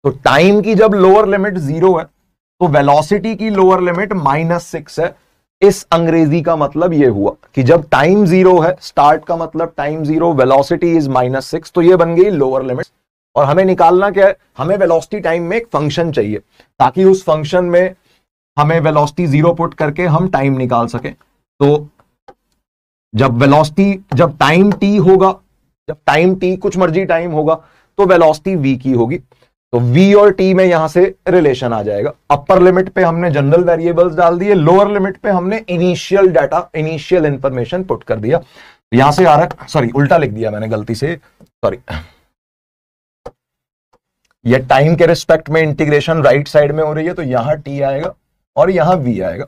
तो टाइम की जब लोअर लिमिट जीरो है तो वेलोसिटी की लोअर लिमिट -6 है। इस अंग्रेजी का मतलब यह हुआ कि जब टाइम जीरो है, स्टार्ट का मतलब टाइम जीरो, वेलोसिटी इज -6, तो ये बन गई लोअर लिमिट। और हमें निकालना क्या है? हमें वेलोसिटी टाइम में एक फंक्शन चाहिए, ताकि उस फंक्शन में हमें वेलोसिटी जीरो पुट करके हम टाइम निकाल सकें। तो जब टाइम टी होगा, जब टाइम टी कुछ मर्जी टाइम होगा, तो वेलोसिटी v की होगी। तो v और t में यहां से रिलेशन आ जाएगा। अपर लिमिट पे हमने जनरल वेरिएबल्स डाल दिए, लोअर लिमिट पे हमने initial data, initial information put कर दिया। यहां से आ रहा है, सॉरी उल्टा लिख दिया मैंने गलती से, सॉरी। ये टाइम के रिस्पेक्ट में इंटीग्रेशन राइट साइड में हो रही है, तो यहां t आएगा और यहां v आएगा।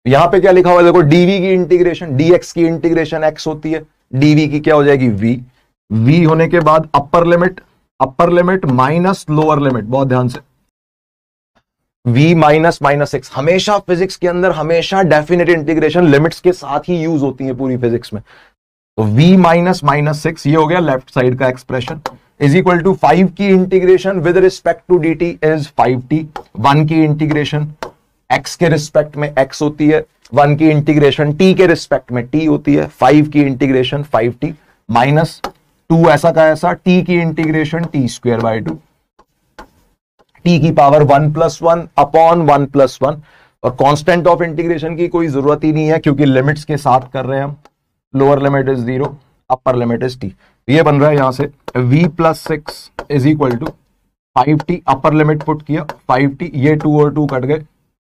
यहां पे क्या लिखा हुआ है? देखो, dv की इंटीग्रेशन, dx की इंटीग्रेशन x होती है, dv की क्या हो जाएगी? v होने के बाद upper limit minus lower limit, बहुत ध्यान से, v -6। हमेशा फिजिक्स के अंदर हमेशा डेफिनेट इंटीग्रेशन लिमिट्स के साथ ही यूज होती है पूरी फिजिक्स में। तो v -6, ये हो गया लेफ्ट साइड का एक्सप्रेशन, इज इक्वल टू 5 की integration with respect to dt is 5t, 1 की इंटीग्रेशन x के रिस्पेक्ट में x होती है, 1 की इंटीग्रेशन t के रिस्पेक्ट में t होती है, 5 की इंटीग्रेशन 5t माइनस 2 ऐसा का ऐसा, t की इंटीग्रेशन t²/2, t की पावर 1 + 1 अपॉन 1 + 1। और कांस्टेंट ऑफ इंटीग्रेशन की कोई जरूरत ही नहीं है, क्योंकि लिमिट्स के साथ कर रहे हैं हम। Lower limit is 0, upper limit is t। ये बन रहा है यहां से v + 6 is equal to 5t, upper limit put किया 5t, ये 2 और 2 कट गए,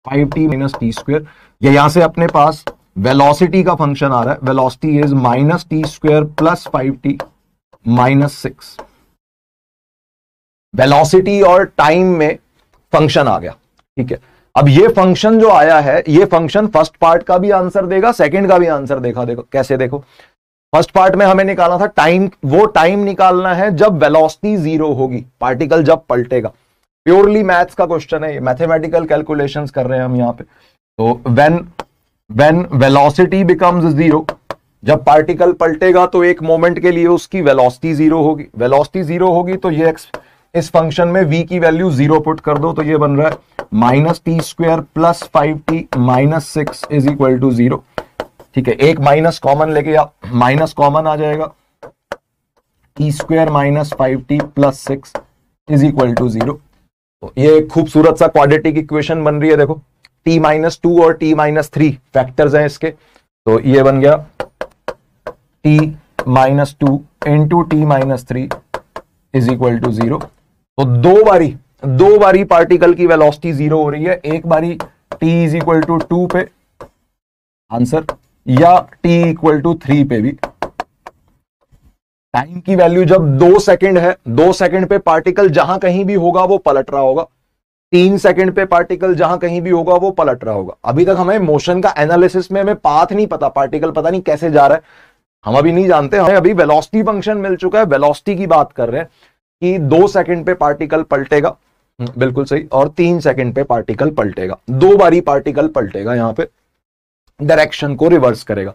5t - t²। ये यहां से अपने पास वेलोसिटी का फंक्शन आ रहा है, velocity is -t² + 5t -6। Velocity और टाइम में फंक्शन आ गया। ठीक है, अब ये फंक्शन जो आया है, ये फंक्शन फर्स्ट पार्ट का भी आंसर देगा, सेकंड का भी आंसर देखा। देखो कैसे, देखो फर्स्ट पार्ट में हमें निकालना था टाइम, वो टाइम निकालना है जब वेलोसिटी जीरो होगी, पार्टिकल जब पलटेगा। प्योरली मैथ्स का क्वेश्चन है, मैथमेटिकल कैलकुलेशंस कर रहे हैं हम यहां पे। तो when when velocity becomes zero, जब पार्टिकल पलटेगा तो एक मोमेंट के लिए उसकी वेलोसिटी जीरो होगी, वेलोसिटी जीरो होगी तो ये इस फंक्शन में v की वैल्यू जीरो पुट कर दो तो ये बन रहा है minus t square plus 5t minus 6 is equal to zero. ठीक है, एक माइनस कॉमन लेके आ, माइनस कॉमन आ जाएगा, t square minus 5t plus 6 is equal to zero. तो ये एक खूबसूरत सा क्वाड्रेटिक इक्वेशन बन रही है। देखो t माइनस 2 और t माइनस 3 फैक्टर्स हैं इसके, तो ये बन गया t minus 2 into t minus 3 is equal to zero. तो दो बारी पार्टिकल की वेलोसिटी जीरो हो रही है, एक बारी t इज इक्वल टू 2 पे आंसर, या t इक्वल टू 3 पे भी। टाइम की वैल्यू जब 2 सेकंड है, 2 सेकंड पे पार्टिकल जहां कहीं भी होगा वो पलट रहा होगा, 3 सेकंड पे पार्टिकल जहां कहीं भी होगा वो पलट रहा होगा। अभी तक हमें मोशन का एनालिसिस में हमें पाथ नहीं पता, पार्टिकल पता नहीं कैसे जा रहा है, हम अभी नहीं जानते। हमें अभी वेलोसिटी फंक्शन मिल चुका है, वेलोसिटी की बात कर रहे हैं कि 2 सेकंड पे पार्टिकल पलटेगा, बिल्कुल सही, और 3 सेकंड पे पार्टिकल पलटेगा, 2 बारी पार्टिकल पलटेगा, यहां पे डायरेक्शन को रिवर्स करेगा।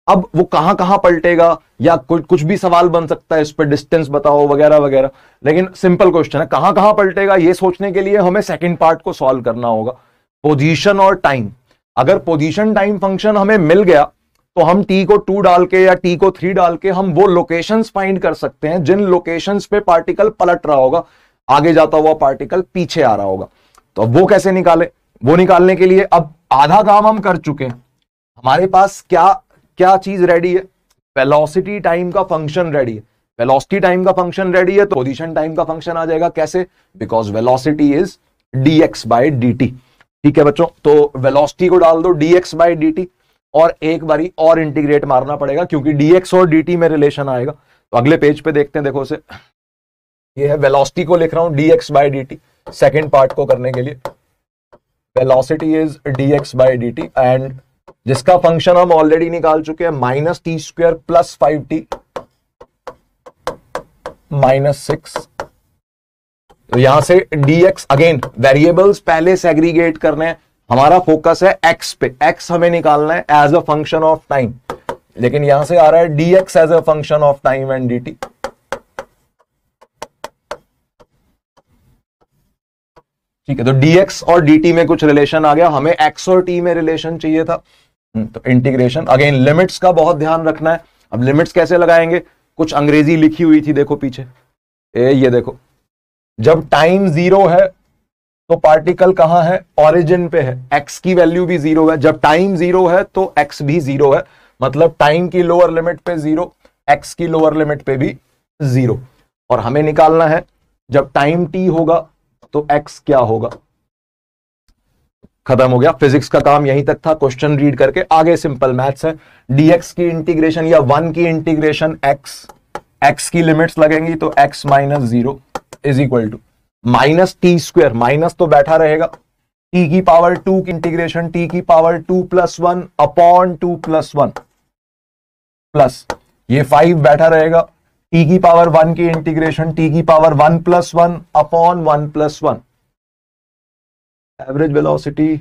अब वो कहां कहां पलटेगा या कुछ भी सवाल बन सकता है, इस पर डिस्टेंस बताओ वगैरह वगैरह, लेकिन सिंपल क्वेश्चन है कहां कहां पलटेगा ये सोचने के लिए हमें सेकंड पार्ट को सॉल्व करना होगा, पोजीशन और टाइम। अगर पोजीशन टाइम फंक्शन हमें मिल गया तो हम t को 2 डाल के या t को 3 डाल के हम वो लोकेशंस फाइंड कर सकते हैं जिन लोकेशंस पे पार्टिकल पलट रहा होगा, आगे जाता हुआ पार्टिकल पीछे आ रहा होगा। तो अब वो कैसे निकाले, वो निकालने के लिए अब आधा काम हम कर चुके हैं, हमारे पास क्या क्या चीज रेडी है, वेलोसिटी टाइम का फंक्शन रेडी है। वेलोसिटी टाइम का फंक्शन रेडी है तो पोजीशन टाइम का फंक्शन आ जाएगा, कैसे, because velocity is dx by dt। ठीक है बच्चों, तो वेलोसिटी को डाल दो dx बाई dt और एक बारी और इंटीग्रेट मारना पड़ेगा क्योंकि dx और dt में रिलेशन आएगा। तो अगले पेज पे देखते हैं, देखो उसे, ये है वेलोसिटी को लिख रहा हूं dx by dt, second part को करने के लिए velocity is dx by dt and जिसका फंक्शन हम ऑलरेडी निकाल चुके हैं minus t square plus 5t minus 6। तो यहां से dx, अगेन वेरिएबल्स पहले सेग्रीगेट करने हैं, हमारा फोकस है x पे, x हमें निकालना है as a function of time, लेकिन यहां से आ रहा है dx as a function of time and dt। ठीक है, तो dx और dt में कुछ रिलेशन आ गया, हमें x और t में रिलेशन चाहिए था, तो इंटीग्रेशन, अगेन लिमिट्स का बहुत ध्यान रखना है। अब लिमिट्स कैसे लगाएंगे, कुछ अंग्रेजी लिखी हुई थी देखो पीछे, ये देखो, जब टाइम जीरो है तो पार्टिकल कहां है, ओरिजिन पे है, x की वैल्यू भी जीरो है, जब टाइम जीरो है तो x भी जीरो है, मतलब टाइम की लोअर लिमिट पे जीरो, x की लोअर लिमिट पे भी जीरो। और हमें निकालना है जब टाइम t होगा तो x क्या होगा। खत्म हो गया, फिजिक्स का काम यहीं तक था, क्वेश्चन रीड करके आगे सिंपल मैथ्स है। dx की इंटीग्रेशन या 1 की इंटीग्रेशन x की लिमिट्स लगेंगी तो x minus 0 is equal to minus t square, minus तो बैठा रहेगा, t की पावर 2 की इंटीग्रेशन t की power 2 plus 1 upon 2 plus 1 plus ये 5 बैठा रहेगा, t की पावर 1 की इंटीग्रेशन t की power 1 plus 1 upon 1 plus 1। Average velocity,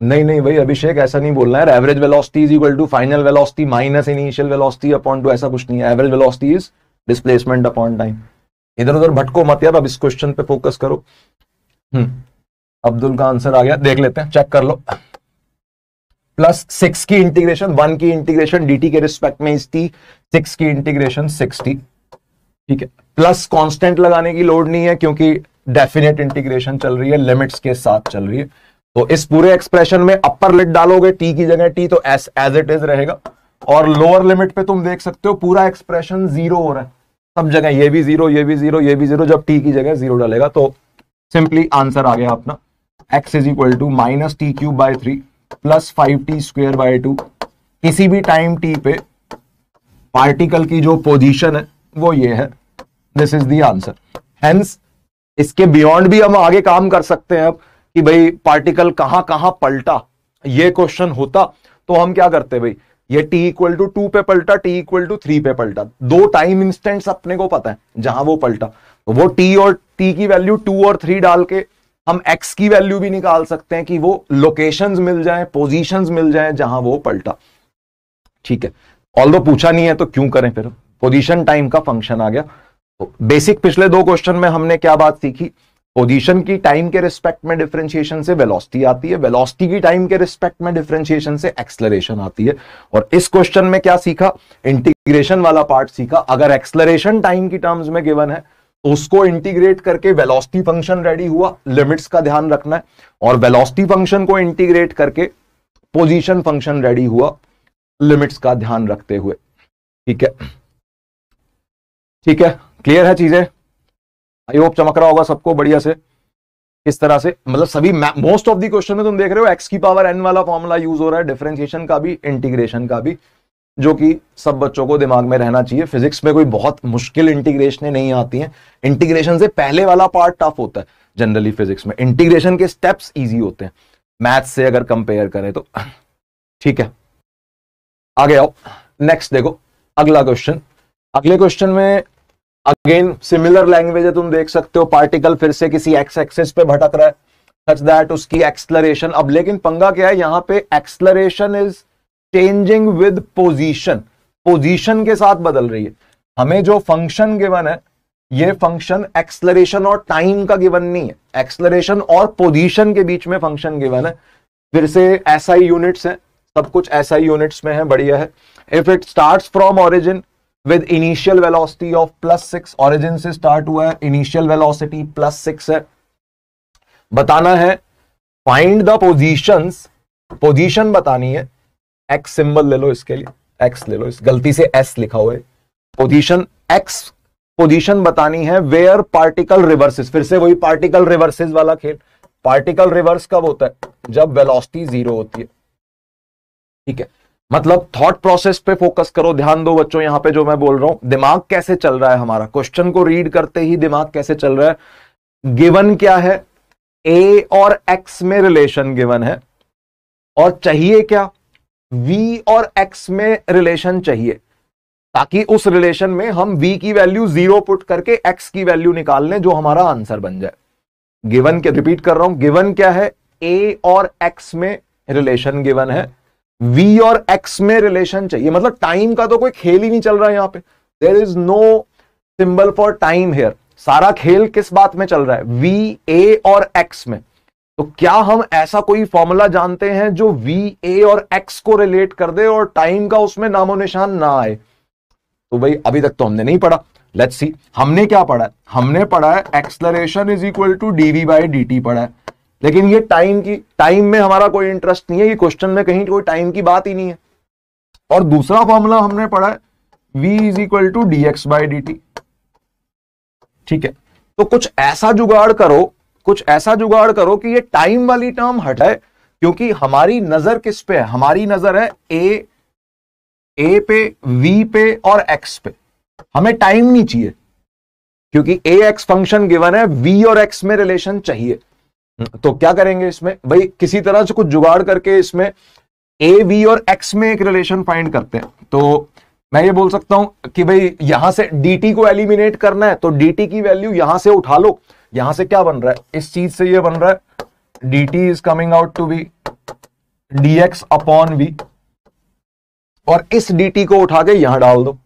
नहीं भाई अभिषेक ऐसा नहीं बोलना है, average velocity is equal to final velocity minus initial velocity upon 2, ऐसा कुछ नहीं है। Average velocity is displacement upon time. इधर उधर भटको मत यार, अब इस क्वेश्चन पे फोकस करो। अब्दुल का आंसर आ गया, देख लेते हैं, चेक कर लो। प्लस 6 की इंटीग्रेशन 1 की इंटीग्रेशन dt के रिस्पेक्ट में इस t, 6 की इंटीग्रेशन 6t। ठीक है, प्लस कांस्टेंट लगाने की लोड नहीं है क्योंकि डेफिनेट इंटीग्रेशन चल रही है, लिमिट्स के साथ चल रही है। तो इस पूरे एक्सप्रेशन में अपर लिमिट डालोगे t की जगह t, तो एज इट इज रहेगा, और लोअर लिमिट पे तुम देख सकते हो पूरा एक्सप्रेशन जीरो हो रहा है, सब जगह ये भी जीरो, ये भी जीरो, ये भी जीरो, जब t की जगह जीरो डालेगा तो सिंपली आंसर आ गया अपना, x is equal to minus t cube by 3 plus 5t square by 2। किसी भी टाइम t पे पार्टिकल की जो पोजीशन है वो ये है, this is the answer. Hence इसके बियॉन्ड भी हम आगे काम कर सकते हैं अब कि भाई पार्टिकल कहां कहां पलटा, ये क्वेश्चन होता तो हम क्या करते भाई, ये t इक्वल टू 2 पे पलटा, t इक्वल टू 3 पे पलटा, दो टाइम इंस्टेंट्स अपने को पता है जहां वो पलटा, तो वो t और t की वैल्यू 2 और 3 डाल के हम x की वैल्यू भी निकाल सकते हैं कि वो लोकेशंस मिल जाएं, पोजीशंस मिल जाएं जहां वो पलटा। ठीक है, ऑल्दो पूछा नहीं है तो क्यों करें, फिर पोजीशन टाइम का फंक्शन आ गया। तो बेसिक पिछले दो क्वेश्चन में हमने क्या बात सीखी, पोजीशन की टाइम के रिस्पेक्ट में डिफरेंशिएशन से वेलोसिटी आती है, वेलोसिटी की टाइम के रिस्पेक्ट में डिफरेंशिएशन से एक्सलरेशन आती है। और इस क्वेश्चन में क्या सीखा, इंटीग्रेशन वाला पार्ट सीखा। अगर एक्सलरेशन टाइम की टर्म्स में गिवन है तो उसको इंटीग्रेट करके वेलोसिटी फंक्शन रेडी हुआ, लिमिट्स का ध्यान रखना है। और वेलोसिटी फंक्शन को इंटीग्रेट करके पोजीशन फंक्शन रेडी हुआ, लिमिट्स का ध्यान रखते हुए। ठीक है, ठीक है, क्लियर है चीजें? आई होप चमक रहा होगा सबको बढ़िया से। इस तरह से मतलब सभी मोस्ट ऑफ दी क्वेश्चन में तुम देख रहे हो x की पावर n वाला फॉर्मूला यूज हो रहा है, डिफरेंशिएशन का भी, इंटीग्रेशन का भी, जो कि सब बच्चों को दिमाग में रहना चाहिए। फिजिक्स में कोई बहुत मुश्किल इंटीग्रेशन नहीं आती हैं, इंटीग्रेशन से पहले वाला पार्ट टफ होता है जनरली फिजिक्स में, इंटीग्रेशन के स्टेप्स इजी होते हैं मैथ्स से अगर कंपेयर करें तो। ठीक है, आगे आओ, नेक्स्ट देखो अगला क्वेश्चन। अगले क्वेश्चन में अगेन सिमिलर लैंग्वेज है, तुम देख सकते हो पार्टिकल फिर से किसी एक्स एक्सिस पे भटक रहा है सच दैट उसकी एक्सलरेशन, अब लेकिन पंगा क्या है यहां पे, acceleration is changing with position, position के साथ बदल रही है। हमें जो फंक्शन गिवन है ये फंक्शन एक्सलरेशन और टाइम का गिवन नहीं है, एक्सलरेशन और पोजीशन के बीच में फंक्शन गिवन है। फिर से एसआई यूनिट्स है, सब कुछ एसआई यूनिट्स में है, बढ़िया है। If it starts from origin with initial velocity of +6, origin से स्टार्ट हुआ है, इनिशियल वेलोसिटी +6 है। बताना है फाइंड द पोजीशंस, पोजीशन बतानी है, एक्स सिंबल ले लो इसके लिए, एक्स ले लो, इस गलती से एस लिखा हुआ है, पोजीशन एक्स, पोजीशन बतानी है वेयर पार्टिकल रिवर्सेस, फिर से वही पार्टिकल रिवर्सेस वाला खेल। पार्टिकल रिवर्स कब होता है, जब वेलोसिटी 0 होती है। ठीक है, मतलब थॉट प्रोसेस पे फोकस करो, ध्यान दो बच्चों यहां पे जो मैं बोल रहा हूं, दिमाग कैसे चल रहा है हमारा, क्वेश्चन को रीड करते ही दिमाग कैसे चल रहा है। गिवन क्या है, ए और एक्स में रिलेशन गिवन है, और चाहिए क्या, वी और एक्स में रिलेशन चाहिए, ताकि उस रिलेशन में हम v की वैल्यू 0 पुट करके x की वैल्यू निकाल लें जो हमारा आंसर बन जाए। गिवन के, रिपीट कर रहा हूं, गिवन क्या है, a और x में रिलेशन गिवन है, v और x में रिलेशन चाहिए, मतलब टाइम का तो कोई खेल ही नहीं चल रहा है यहां पे, there is no symbol for time here, सारा खेल किस बात में चल रहा है, v, a और x में। तो क्या हम ऐसा कोई फॉर्मूला जानते हैं जो v, a और x को रिलेट कर दे और टाइम का उसमें नामो निशान ना आए? तो भाई अभी तक तो हमने नहीं पढ़ा, लेट्स सी। हमने क्या पढ़ा है, हमने पढ़ा है acceleration is equal to dv by dt पढ़ा है, लेकिन ये टाइम में हमारा कोई इंटरेस्ट नहीं है, ये क्वेश्चन में कहीं कोई टाइम की बात ही नहीं है। और दूसरा फॉर्मूला हमने पढ़ा है v is equal to dx by dt। ठीक है, तो कुछ ऐसा जुगाड़ करो, कुछ ऐसा जुगाड़ करो कि ये टाइम वाली टर्म हटाए, क्योंकि हमारी नजर किस पे है, हमारी नजर है ए पे, v पे और x पे, हमें टाइम नहीं चाहिए, क्योंकि ए एक्स फंक्शन गिवन है, v और x में रिलेशन चाहिए। तो क्या करेंगे इसमें, भाई किसी तरह से कुछ जुगाड़ करके इसमें a, v और x में एक रिलेशन फाइंड करते हैं। तो मैं ये बोल सकता हूं कि भाई यहां से dt को एलिमिनेट करना है, तो dt की वैल्यू यहां से उठा लो, यहां से क्या बन रहा है, इस चीज से ये बन रहा है dt is coming out to be dx upon v, और इस dt को उठा के यहां डाल दो,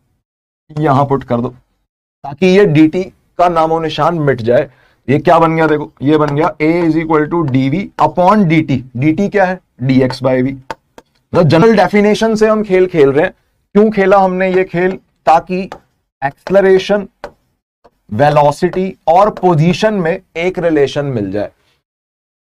यहां पुट कर दो, ताकि ये dt का नामो निशान मिट जाए। ये क्या बन गया, देखो ये बन गया a is equal to dv upon dt, dt क्या है, dx बाई v। तो जनरल डेफिनेशन से हम खेल खेल रहे हैं। क्यों खेला हमने ये खेल, ताकि एक्सलरेशन, वेलोसिटी और पोजीशन में एक रिलेशन मिल जाए।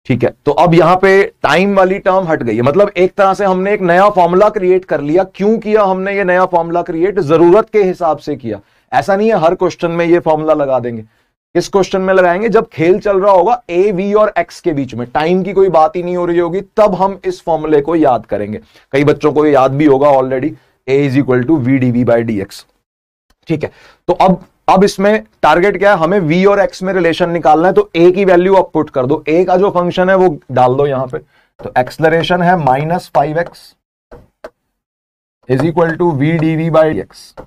ठीक है, तो अब यहां पे टाइम वाली टर्म हट गई है, मतलब एक तरह से हमने एक नया फॉर्मूला क्रिएट कर लिया। क्यों किया हमने ये नया फॉर्मूला क्रिएट, जरूरत के हिसाब से किया। ऐसा नहीं है हर क्वेश्चन में ये फॉर्मूला लगा देंगे, इस क्वेश्चन में लगाएंगे जब खेल चल रहा होगा a, v और x के बीच में, टाइम की कोई बात ही नहीं हो रही होगी, तब हम इस फॉर्मूले को याद करेंगे। कई बच्चों को याद भी होगा already, a is equal to v dv by dx। ठीक है, तो अब इसमें टारगेट क्या है, हमें v और x में रिलेशन निकालना है, तो a की वैल्यू अब पुट कर दो, a का जो फंक्शन है वो डाल दो यहां पे। तो एक्सलरेशन है -5x is equal to v dv by dx।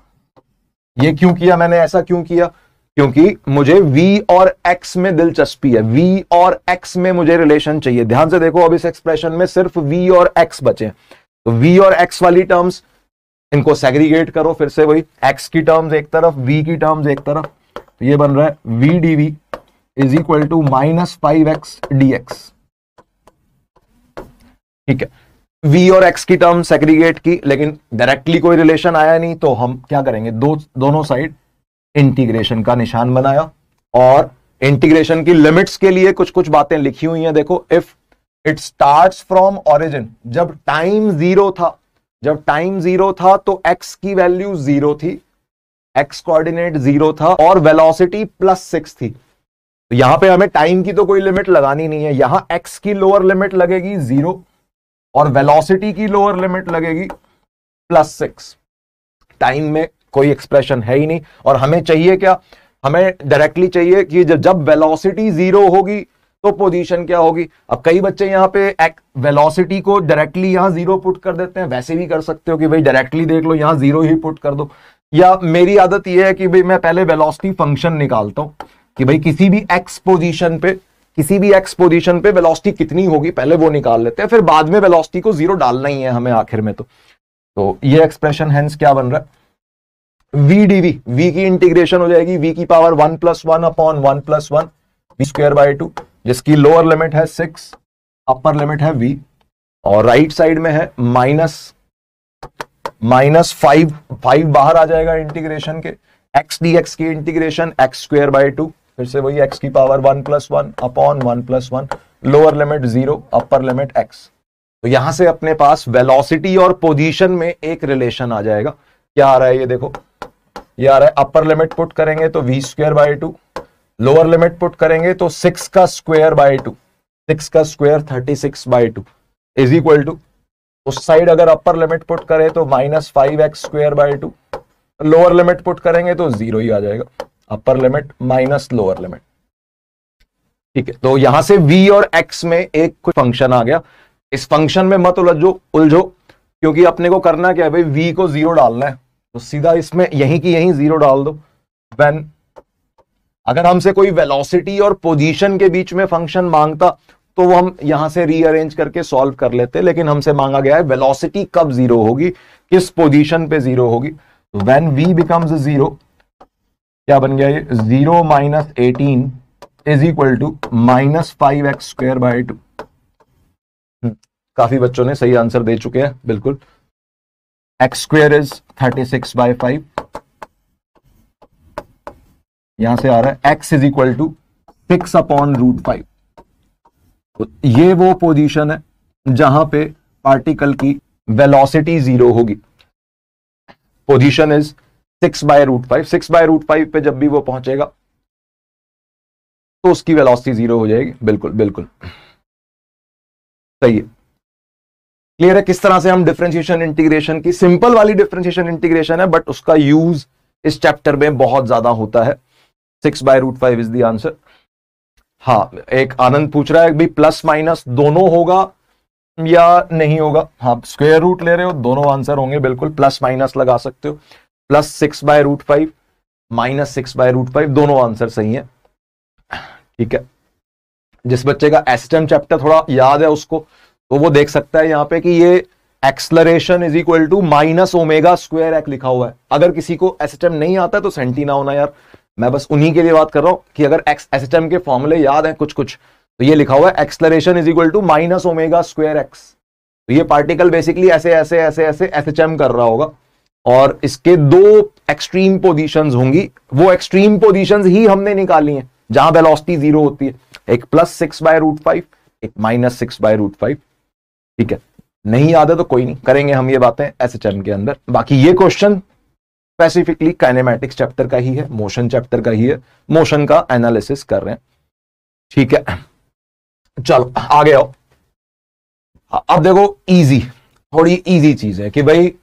ये क्यों किया मैंने, ऐसा क्यों किया, क्योंकि मुझे v और x में दिलचस्पी है, v और x में मुझे रिलेशन चाहिए। ध्यान से देखो, अब इस एक्सप्रेशन में सिर्फ v और x बचे, तो v और x वाली टर्म्स इनको सेग्रीगेट करो, फिर से वही x की टर्म्स एक तरफ, v की टर्म्स एक तरफ, तो ये बन रहा है v dv is equal to -5x dx। ठीक है, v और x की टर्म सेग्रीगेट की, लेकिन डायरेक्टली कोई रिलेशन आया नहीं, तो हम क्या करेंगे, दोनों साइड इंटीग्रेशन का निशान बनाया, और इंटीग्रेशन की लिमिट्स के लिए कुछ कुछ बातें लिखी हुई हैं। देखो, if it starts from origin, जब टाइम जीरो था तो x की वैल्यू 0 थी, x कोऑर्डिनेट 0 था, और वेलोसिटी +6 थी। तो यहां पे हमें टाइम की तो कोई लिमिट लगानी नहीं है, यहां x की लोअर लिमिट लगेगी 0 और वेलोसिटी की लोअर लिमिट लगेगी +6। टाइम में कोई एक्सप्रेशन है ही नहीं, और हमें चाहिए क्या, हमें डायरेक्टली चाहिए कि जब वेलोसिटी 0 होगी तो पोजीशन क्या होगी। अब कई बच्चे यहां पे वेलोसिटी को डायरेक्टली यहां 0 पुट कर देते हैं, वैसे भी कर सकते हो कि भाई डायरेक्टली देख लो, यहां 0 ही पुट कर दो, या मेरी आदत यह है कि भाई मैं पहले वेलोसिटी फंक्शन निकालता हूं कि भाई किसी भी एक्स पोजीशन पे वेलोसिटी कितनी होगी, पहले वो निकाल लेते हैं, फिर बाद में वेलोसिटी को 0 डालना ही है हमें आखिर में। तो ये एक्सप्रेशन हेंस क्या बन रहा है, v dv, v की इंटीग्रेशन हो जाएगी v की पावर 1 + 1 अपॉन 1 + 1 v²/2, जिसकी लोअर लिमिट है 6, अपर लिमिट है v, और राइट साइड में है -5 बाहर आ जाएगा इंटीग्रेशन के, x dx की इंटीग्रेशन x²/2, फिर से वही x की power 1 + 1 upon 1 + 1, lower limit 0, upper limit x। तो यहां से अपने पास वेलोसिटी और पोजीशन में एक रिलेशन आ जाएगा। क्या आ रहा है ये देखो, ये आ रहा है अपर लिमिट पुट करेंगे तो v²/2, लोअर लिमिट पुट करेंगे तो 6 का स्क्वायर/2, 6 का स्क्वायर 36/2 इज इक्वल टू, उस साइड अगर अपर लिमिट पुट करें तो -5x²/2, लोअर लिमिट पुट करेंगे तो 0 ही आ जाएगा, upper limit minus lower limit. ठीक है, तो यहां से v और x में एक कोई फंक्शन आ गया। इस फंक्शन में मत उलझो, क्योंकि अपने को करना क्या है भाई, v को 0 डालना है, तो सीधा इसमें यहीं की यहीं 0 डाल दो। व्हेन अगर हमसे कोई वेलोसिटी और पोजीशन के बीच में फंक्शन मांगता तो वो हम यहां से रीअरेंज करके सॉल्व कर लेते, लेकिन हमसे मांगा गया है वेलोसिटी कब 0 होगी, किस पोजीशन पे 0 होगी। तो व्हेन v बिकम्स 0, क्या बन गया ये, 0 - 18 इज इक्वल टू -5x²/2। काफी बच्चों ने सही आंसर दे चुके हैं, बिल्कुल। x² इज 36/5, यहां से आ रहा है x इज इक्वल टू 6/√5। तो ये वो पोजीशन है जहां पे पार्टिकल की वेलोसिटी 0 होगी। पोजीशन इज 6/√5, 6/√5 पे जब भी वो पहुंचेगा तो उसकी वेलोसिटी 0 हो जाएगी। बिल्कुल बिल्कुल सही है, क्लियर है। किस तरह से हम डिफरेंशिएशन इंटीग्रेशन की, सिंपल वाली डिफरेंशिएशन इंटीग्रेशन है बट उसका यूज इस चैप्टर में बहुत ज्यादा होता है। 6/√5 इज द आंसर। हाँ, एक आनंद पूछ रहा है कि प्लस माइनस दोनों होगा या नहीं होगा। हाँ, स्क्वायर रूट ले रहे हो, दोनों आंसर होंगे, बिल्कुल प्लस माइनस लगा सकते हो। +6/√5 -6/√5 दोनों आंसर सही है। ठीक है, जिस बच्चे का एसएचएम चैप्टर थोड़ा याद है उसको, तो वो देख सकता है यहाँ पे कि ये एक्सलरेशन इज इक्वल टू -ω², लिखा हुआ है। अगर किसी को एसएचएम नहीं आता तो सेंटी ना होना यार, मैं बस उन्हीं के लिए बात कर रहा हूं कि अगर एसएचएम के फॉर्मूले याद है कुछ कुछ, तो ये लिखा हुआ है acceleration is equal to -ω²x। तो ये पार्टिकल बेसिकली ऐसे ऐसे ऐसे ऐसे एसएचएम कर रहा होगा, और इसके दो एक्सट्रीम पोजीशंस होंगी। वो एक्सट्रीम पोजीशंस ही हमने निकाली हैं जहां वेलोसिटी 0 होती है, एक +6/√5, एक -6/√5। ठीक है, नहीं याद है तो कोई नहीं, करेंगे हम ये बातें एसएचएम के अंदर। बाकी ये क्वेश्चन स्पेसिफिकली काइनेमैटिक्स चैप्टर का ही है, मोशन चैप्टर का ही है, मोशन का एनालिसिस कर रहे हैं। ठीक है, चलो आगे आओ। अब देखो, इजी, थोड़ी इजी चीज है कि भाई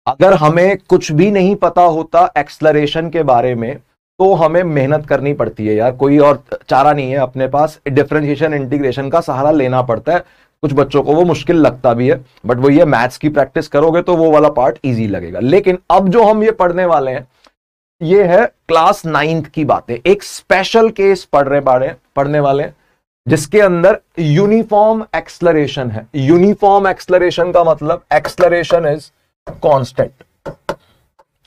अगर हमें कुछ भी नहीं पता होता एक्सलरेशन के बारे में तो हमें मेहनत करनी पड़ती है यार, कोई और चारा नहीं है अपने पास, डिफरेंशिएशन इंटीग्रेशन का सहारा लेना पड़ता है। कुछ बच्चों को वो मुश्किल लगता भी है, बट वो ये मैथ्स की प्रैक्टिस करोगे तो वो वाला पार्ट इजी लगेगा। लेकिन अब जो हम ये पढ़ने वाले हैं ये है क्लास 9th की बातें, एक स्पेशल केस पढ़ने वाले हैं जिसके अंदर यूनिफॉर्म एक्सलरेशन है। यूनिफॉर्म एक्सलरेशन का मतलब एक्सलरेशन इज कांस्टेंट,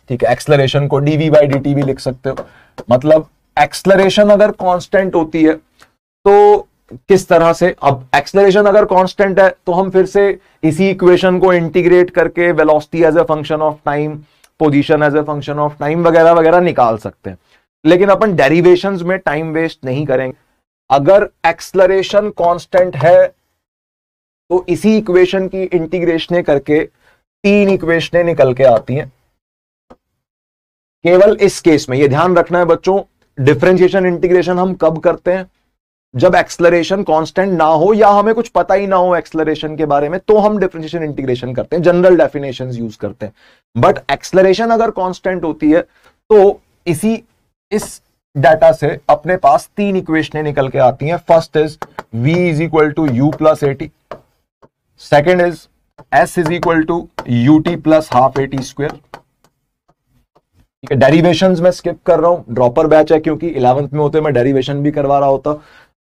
ठीक है। एक्सलरेशन को dv बाई dt भी लिख सकते हो। मतलब एक्सलरेशन अगर कांस्टेंट होती है तो किस तरह से, अब एक्सलरेशन अगर कांस्टेंट है तो हम फिर से इसी इक्वेशन को इंटीग्रेट करके velocity as a function of time, position as a function of time वगैरह वगैरह निकाल सकते हैं। लेकिन अपन डेरिवेशंस में टाइम वेस्ट नहीं करेंगे। अगर एक्सलरेशन कांस्टेंट है तो इसी इक्वेशन की इंटीग्रेशन करके 3 इक्वेशनें निकल के आती हैं। केवल इस केस में ये ध्यान रखना है बच्चों, डिफरेंशिएशन इंटीग्रेशन हम कब करते हैं, जब एक्सलरेशन कांस्टेंट ना हो या हमें कुछ पता ही ना हो एक्सलरेशन के बारे में, तो हम डिफरेंशिएशन इंटीग्रेशन करते हैं, जनरल डेफिनेशंस यूज करते हैं। बट एक्सलरेशन अगर कांस्टेंट होती है तो इस डाटा से अपने पास 3 इक्वेशनें निकल के आती हैं। First is v is equal to u plus a t, second is s is equal to ut plus half a t square. ठीक है, डेरिवेशंस में स्किप कर रहा हूं, ड्रॉपर बैच है क्योंकि 11th में होते मैं डेरिवेशन भी करवा रहा होता,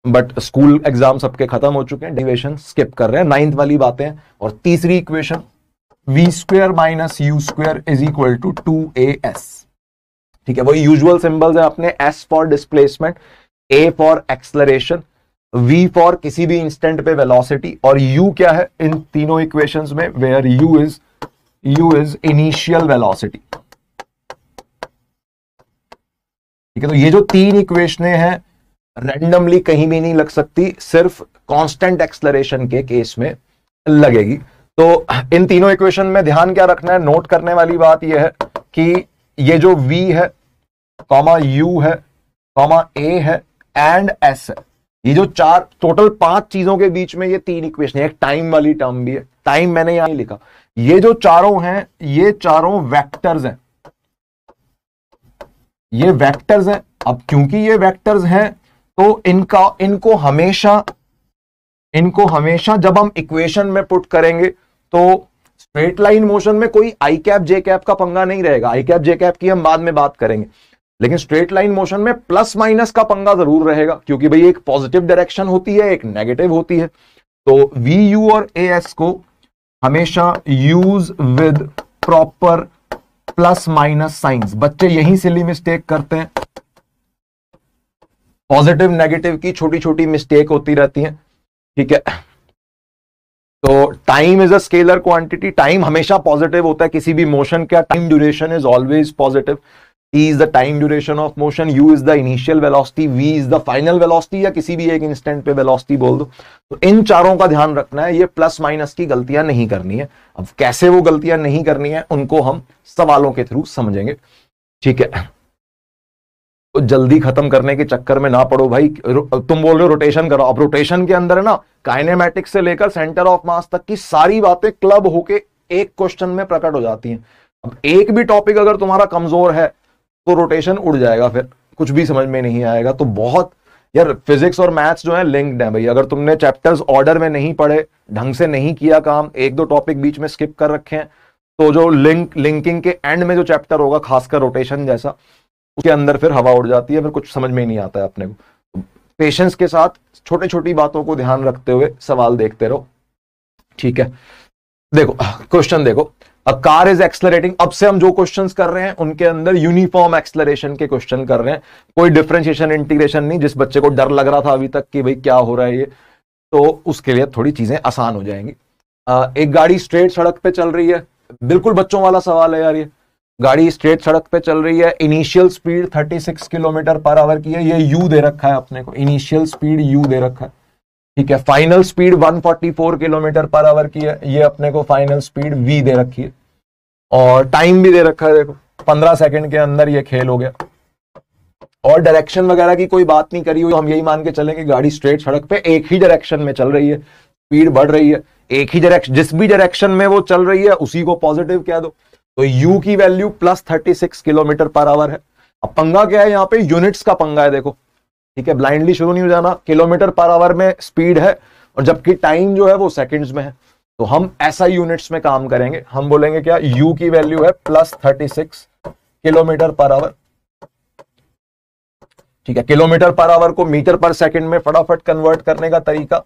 बट स्कूल एग्जाम सबके खत्म हो चुके हैं, डेरिवेशन स्किप कर रहे हैं, 9th वाली बातें। और तीसरी equation v square minus u square is equal to 2as। ठीक है, वही यूजुअल सिंबल्स है अपने, s for displacement, a for acceleration, v for किसी भी इंस्टेंट पे वेलोसिटी, और u क्या है इन तीनों इक्वेशंस में, where u is initial velocity. ठीक है, तो ये जो 3 इक्वेशनें हैं रैंडमली कहीं भी नहीं लग सकती, सिर्फ कांस्टेंट एक्सलरेशन के केस में लगेगी। तो इन तीनों इक्वेशन में ध्यान क्या रखना है, नोट करने वाली बात यह है कि ये जो v है, कॉमा u है, कॉमा a है एंड s है, ये जो टोटल 5 चीजों के बीच में ये 3 इक्वेशन है। एक टाइम वाली टर्म भी है, टाइम मैंने यहां लिखा। ये जो चारों हैं ये चारों वेक्टर्स हैं, ये वेक्टर्स हैं। अब क्योंकि ये वेक्टर्स हैं तो इनको हमेशा जब हम इक्वेशन में पुट करेंगे तो स्ट्रेट लाइन मोशन में कोई आई कैप जे कैप का पंगा नहीं रहेगा। आई कैप जे कैप की हम बाद में बात करेंगे, लेकिन स्ट्रेट लाइन मोशन में प्लस माइनस का पंगा जरूर रहेगा, क्योंकि भाई एक पॉजिटिव डायरेक्शन होती है, एक नेगेटिव होती है। तो वी यू और ए एस को हमेशा use with proper plus minus science. बच्चे यही सिली मिस्टेक करते हैं, पॉजिटिव नेगेटिव की छोटी छोटी मिस्टेक होती रहती है। ठीक है, तो time is a scalar quantity, time हमेशा पॉजिटिव होता है किसी भी मोशन का, time duration is always positive. T is the time duration of motion, U is the initial velocity, V is the final velocity, या किसी भी एक इंस्टेंट पे वेलोसिटी बोल दो। तो इन चारों का ध्यान रखना है, ये प्लस माइनस की गलतियां नहीं करनी है। अब कैसे वो गलतियां नहीं करनी है उनको हम सवालों के थ्रू समझेंगे। ठीक है, तो जल्दी खत्म करने के चक्कर में ना पड़ो भाई। तुम बोल रहे हो रोटेशन करो, अब रोटेशन के अंदर है ना काइनेमैटिक्स से लेकर सेंटर ऑफ मास तक की सारी बातें क्लब होके एक क्वेश्चन में प्रकट हो जाती हैं। अब एक भी टॉपिक अगर तुम्हारा कमजोर है तो रोटेशन उड़ जाएगा, फिर कुछ भी समझ में नहीं आएगा। तो बहुत यार फिजिक्स और मैथ्स जो है लिंक्ड है भाई। अगर तुमने चैप्टर्स ऑर्डर में नहीं पढ़े, ढंग से नहीं किया काम, 1-2 टॉपिक बीच में स्किप कर रखे हैं, तो जो लिंकिंग के एंड में जो चैप्टर होगा खासकर रोटेशन जैसा, उसके अंदर फिर हवा उड़ जाती है, फिर कुछ समझ में ही नहीं आता है अपने को। पेशेंस के साथ छोटी छोटी बातों को ध्यान रखते हुए सवाल देखते रहो। ठीक है, देखो क्वेश्चन देखो, अ कार इज एक्सलरेटिंग। अब से हम जो क्वेश्चंस कर रहे हैं उनके अंदर यूनिफॉर्म एक्सलरेशन के क्वेश्चन कर रहे हैं, कोई डिफरेंशिएशन इंटीग्रेशन नहीं। जिस बच्चे को डर लग रहा था अभी तक कि भाई क्या हो रहा है ये, तो उसके लिए थोड़ी चीजें आसान हो जाएंगी। एक गाड़ी स्ट्रेट सड़क पे चल रही है, बिल्कुल बच्चों वाला सवाल है यार। ये गाड़ी स्ट्रेट सड़क पे चल रही है, initial speed 36 kilometre per hour की है, ये यू दे रखा है अपने को, इनिशियल स्पीड यू दे रखा है। ठीक है, final speed 144 kilometre per hour की है, ये अपने को फाइनल स्पीड v दे रखी है, और टाइम भी दे रखा है। देखो 15 सेकंड के अंदर ये खेल हो गया, और डायरेक्शन वगैरह की कोई बात नहीं करी हुई। हम यही मान के चलें कि गाड़ी स्ट्रेट सड़क पे एक ही डायरेक्शन में चल रही है, स्पीड बढ़ रही है, एक ही डायरेक्शन, जिस भी डायरेक्शन में वो चल रही है उसी को पॉजिटिव कह दो। तो u की value plus 36 kilometre per hour है। अब पंगा क्या है, यहाँ पे यूनिट्स का पंगा है। देखो ठीक है, ब्लाइंडली शुरू नहीं हो जाना। किलोमीटर पर आवर में स्पीड है और जबकि टाइम जो है वो सेकंड्स में है, तो हम ऐसा यूनिट्स में काम करेंगे। हम बोलेंगे क्या, u की वैल्यू है प्लस 36 किलोमीटर पर आवर। ठीक है, किलोमीटर पर आवर को मीटर पर सेकंड में फटाफट कन्वर्ट करने का तरीका,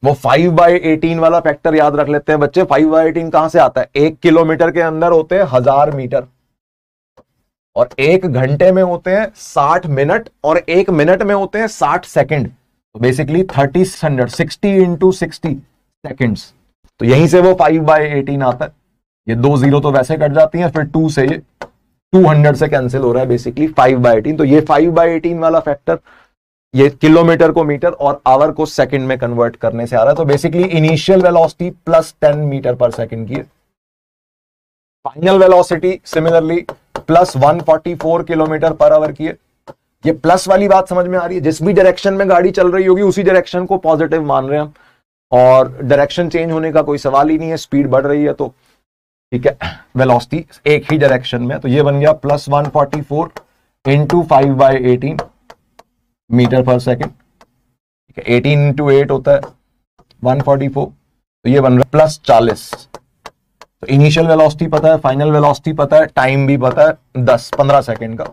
वो 5/18 वाला फैक्टर याद रख लेते हैं बच्चे। 5/18 कहां से आता है? 1 किलोमीटर के अंदर होते हैं 1000 मीटर, और 1 घंटे में होते हैं 60 मिनट, और 1 मिनट में होते हैं 60 सेकंड। तो बेसिकली 30 60 इंटू 60 सेकेंड्स। तो यहीं से वो 5/18 आता है। ये 2 जीरो तो वैसे कट जाती हैं, फिर 2 से ये 200 से कैंसिल हो रहा है, बेसिकली 5/18। तो ये 5/18 वाला फैक्टर ये किलोमीटर को मीटर और आवर को सेकंड में कन्वर्ट करने से आ रहा है। तो बेसिकली इनिशियल वेलोसिटी +10 मीटर पर सेकंड की है, final velocity similarly +144 kilometre per hour की है। ये प्लस वाली बात समझ में आ रही है? जिस भी डायरेक्शन में गाड़ी चल रही होगी उसी डायरेक्शन को पॉजिटिव मान रहे हैं हम, और डायरेक्शन चेंज होने का कोई सवाल ही नहीं है, स्पीड बढ़ रही है तो ठीक है, वेलोसिटी एक ही डायरेक्शन में। तो ये बन गया +144 इंटू 5/18 मीटर पर सेकेंड। ठीक है, 18 इंटू 8 होता है 144, तो ये बन रहा है +40। तो इनिशियल वेलोसिटी पता है, फाइनल वेलोसिटी पता है, टाइम भी पता है 10-15 सेकेंड का।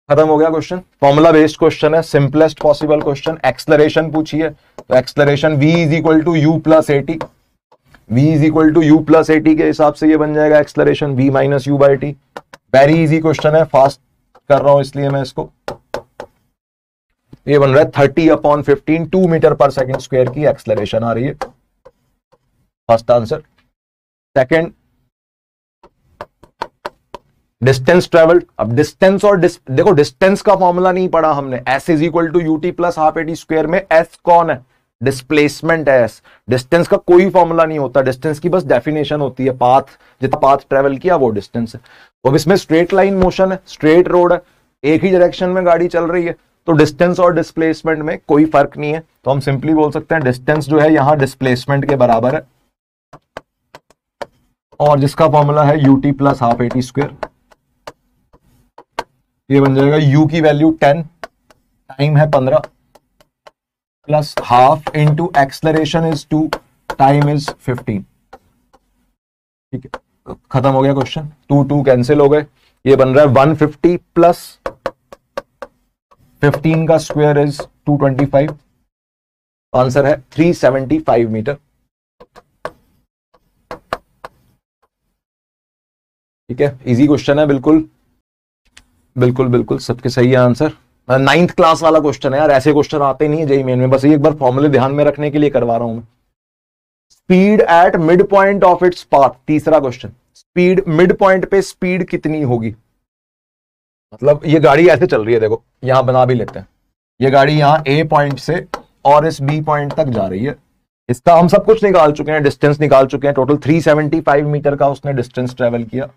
खत्म हो गया क्वेश्चन। फॉर्मूला बेस्ड क्वेश्चन है, सिंपलेस्ट पॉसिबल क्वेश्चन। एक्सलरेशन पूछी है, तो acceleration v = u + at, v = u + at के हिसाब से ये बन जाएगा acceleration v - u/t। Very easy question है, फास्ट कर रहा हूं इसलिए मैं इसको। ये बन रहा है 30/15, 2 मीटर पर सेकंड स्क्वायर की एक्सलरेशन आ रही है। First answer. Second, distance travelled. अब डिस्टेंस और देखो, डिस्टेंस का फॉर्मूला नहीं पढ़ा हमने। s = ut + ½ at² में s कौन है? डिस्प्लेसमेंट है s। डिस्टेंस का कोई फॉर्मूला नहीं होता, डिस्टेंस की बस डेफिनेशन होती है, पाथ, जितना पाथ ट्रेवल किया वो डिस्टेंस है। अब इसमें स्ट्रेट लाइन मोशन है, स्ट्रेट रोड है, एक ही डायरेक्शन में गाड़ी चल रही है, तो डिस्टेंस और डिस्प्लेसमेंट में कोई फर्क नहीं है। तो हम सिंपली बोल सकते हैं डिस्टेंस जो है यहां डिस्प्लेसमेंट के बराबर है, और जिसका फॉर्मूला है ut + ½ at²। ये बन जाएगा u की वैल्यू 10, टाइम है 15, plus ½ into acceleration is 2, time is 15। ठीक है, खत्म हो गया क्वेश्चन। 2 कैंसिल हो गए। ये बन रहा है 150 प्लस 15 का स्क्वायर इज 225। आंसर है 375 मीटर। ठीक है, इजी क्वेश्चन है, बिल्कुल बिल्कुल बिल्कुल सबके सही है आंसर। 9th क्लास वाला क्वेश्चन है यार, ऐसे क्वेश्चन आते नहीं है जेईई मेन में, बस एक बार फॉर्मूले ध्यान में रखने के लिए करवा रहा हूं मैं। Speed at mid point of its path, तीसरा क्वेश्चन। स्पीड मिड पॉइंट पे स्पीड कितनी होगी? मतलब ये गाड़ी ऐसे चल रही है, देखो यहां बना भी लेते हैं, ये गाड़ी यहां ए पॉइंट से और इस बी पॉइंट तक जा रही है। इसका हम सब कुछ निकाल चुके हैं, डिस्टेंस निकाल चुके हैं, टोटल 375 मीटर का उसने डिस्टेंस ट्रेवल किया।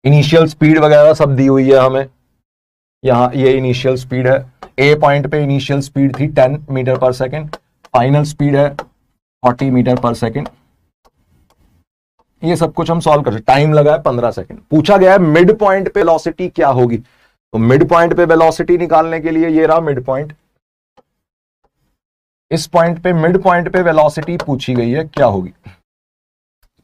इनिशियल स्पीड वगैरह सब दी हुई है हमें, यहां ये इनिशियल स्पीड है, ए पॉइंट पे इनिशियल स्पीड थी 10 मीटर पर सेकेंड, फाइनल स्पीड है 40 मीटर पर सेकेंड। ये सब कुछ हम सॉल्व कर सकते। टाइम लगा है 15 सेकेंड। पूछा गया है मिड पॉइंट पे वेलोसिटी क्या होगी, तो मिड पॉइंट पे वेलोसिटी निकालने के लिए ये रहा मिड पॉइंट, इस पॉइंट पे मिड पॉइंट पे वेलोसिटी पूछी गई है क्या होगी।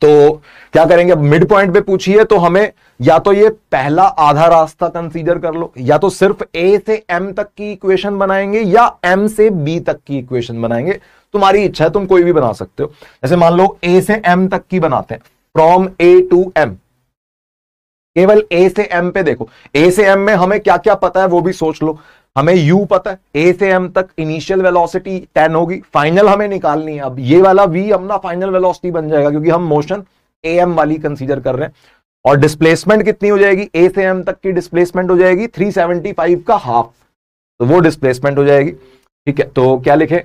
तो क्या करेंगे, अब मिड पॉइंट पे पूछी है तो हमें या तो ये पहला आधा रास्ता कंसीडर कर लो, या तो सिर्फ ए से एम तक की इक्वेशन बनाएंगे, या एम से बी तक की इक्वेशन बनाएंगे। तुम्हारी इच्छा है, तुम कोई भी बना सकते हो। जैसे मान लो ए से एम तक की बनाते हैं, फ्रॉम ए टू एम। केवल ए से एम पे देखो, ए से एम में हमें क्या क्या पता है वो भी सोच लो। हमें u पता है, ए से एम तक इनिशियल वेलोसिटी 10 होगी, फाइनल हमें निकालनी है। अब ये वाला v अपना फाइनल वेलोसिटी बन जाएगा, क्योंकि हम मोशन ए एम वाली कंसीडर कर रहे हैं। और डिस्प्लेसमेंट कितनी हो जाएगी, ए से एम तक की डिस्प्लेसमेंट हो जाएगी 375 का हाफ, तो वो डिस्प्लेसमेंट हो जाएगी। ठीक है, तो क्या लिखे,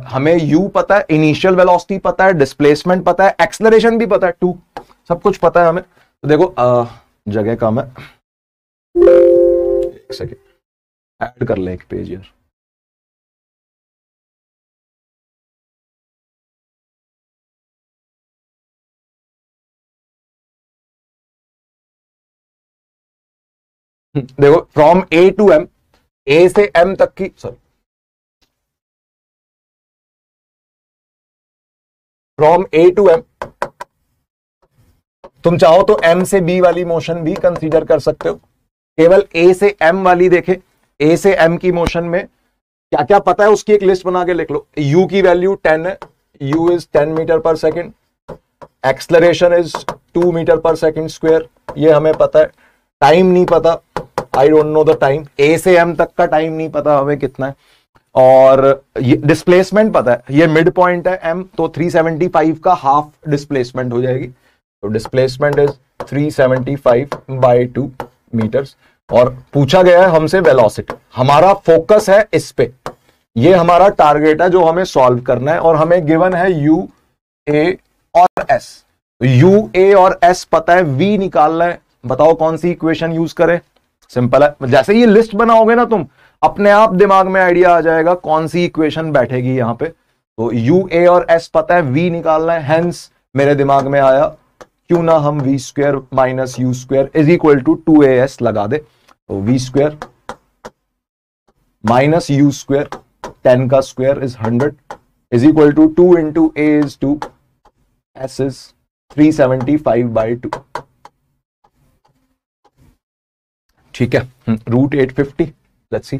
हमें u पता है, इनिशियल वेलोसिटी पता है, डिस्प्लेसमेंट पता है, एक्सलरेशन भी पता है 2, सब कुछ पता है हमें। तो देखो जगह कम है, एक सेकेंड ऐड कर ले एक पेज यार। देखो from A to M, A से एम तक की, sorry from A to M तुम चाहो तो M से B वाली मोशन भी कंसीडर कर सकते हो। केवल A से M वाली देखे, A से M की मोशन में क्या क्या पता है उसकी एक लिस्ट बना के लिख लो। U की वैल्यू 10 है, U इज 10 मीटर पर सेकेंड, एक्सलरेशन इज 2 मीटर पर सेकेंड स्क्वायर, ये हमें पता है। टाइम नहीं पता, I don't know the time, A से M तक का टाइम नहीं पता हमें कितना है। और ये डिस्प्लेसमेंट पता है, ये मिड पॉइंट है M, तो 375 का हाफ डिस्प्लेसमेंट हो जाएगी। तो डिस्प्लेसमेंट इज 375/2 मीटर्स। और पूछा गया है हमसे वेलोसिटी, हमारा फोकस है इस पे, ये हमारा टारगेट है जो हमें सॉल्व करना है। और हमें गिवन है U, A और S। U, A और S पता है, V निकालना है। बताओ कौन सी इक्वेशन यूज करें? सिंपल है, जैसे ये लिस्ट बनाओगे ना तुम, अपने आप दिमाग में आइडिया आ जाएगा कौन सी इक्वेशन बैठेगी यहां पे। तो U, A और S पता है, V निकालना है। हेंस मेरे दिमाग में आया क्यों ना हम V square minus U square is equal to 2AS लगा दे। तो V square minus U square, 10 का square is 100 is equal to 2 into A is 2, S is 375/2। ठीक है, रूट 850, लेट्स सी।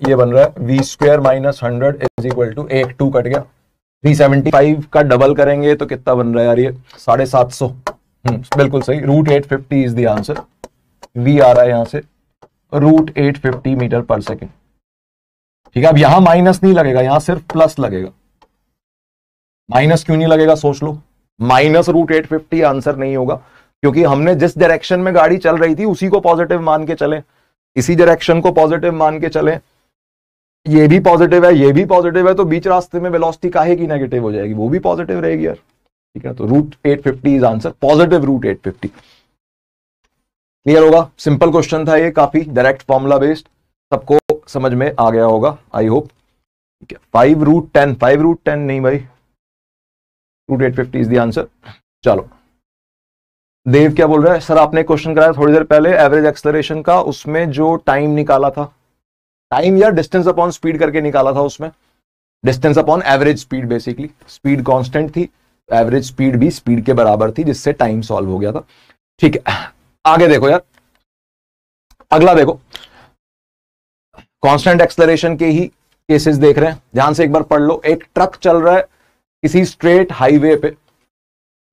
ये बन रहा है V square minus 100 is equal to, एक 2 कट गया, 375 का डबल करेंगे तो कितना बन रहा है यार, ये 750। बिल्कुल सही, root 850 is the answer. V आ रहा है यहां से रूट 850 मीटर पर सेकेंड। ठीक है, अब यहां माइनस नहीं लगेगा, यहां सिर्फ प्लस लगेगा। माइनस क्यों नहीं लगेगा सोच लो, माइनस रूट 850 आंसर नहीं होगा, क्योंकि हमने जिस डायरेक्शन में गाड़ी चल रही थी उसी को पॉजिटिव मान के चले, इसी डायरेक्शन को पॉजिटिव मान के चले। ये भी पॉजिटिव है, ये भी पॉजिटिव है, तो बीच रास्ते में वेलोसिटी काहे की नेगेटिव हो जाएगी, वो भी पॉजिटिव रहेगी यार। ठीक है, तो root 850 is answer, positive root 850। Clear होगा, सिंपल क्वेश्चन था ये, काफी डायरेक्ट फॉर्मूला बेस्ड, सबको समझ में आ गया होगा आई होप। ठीक है, 5 रूट 10, 5 रूट 10 नहीं भाई, रूट 850 इज द आंसर। चलो, देव क्या बोल रहा है, सर आपने क्वेश्चन कराया थोड़ी देर पहले एवरेज एक्सेलरेशन का, उसमें जो टाइम निकाला था, टाइम या डिस्टेंस अपॉन स्पीड करके निकाला था, उसमें distance upon average speed, basically speed constant थी, एवरेज स्पीड भी स्पीड के बराबर थी, जिससे टाइम सॉल्व हो गया था। ठीक है, आगे देखो यार, अगला देखो, कांस्टेंट एक्सेलरेशन के ही केसेस देख रहे हैं, ध्यान से एक बार पढ़ लो। एक ट्रक चल रहा है किसी स्ट्रेट हाईवे पे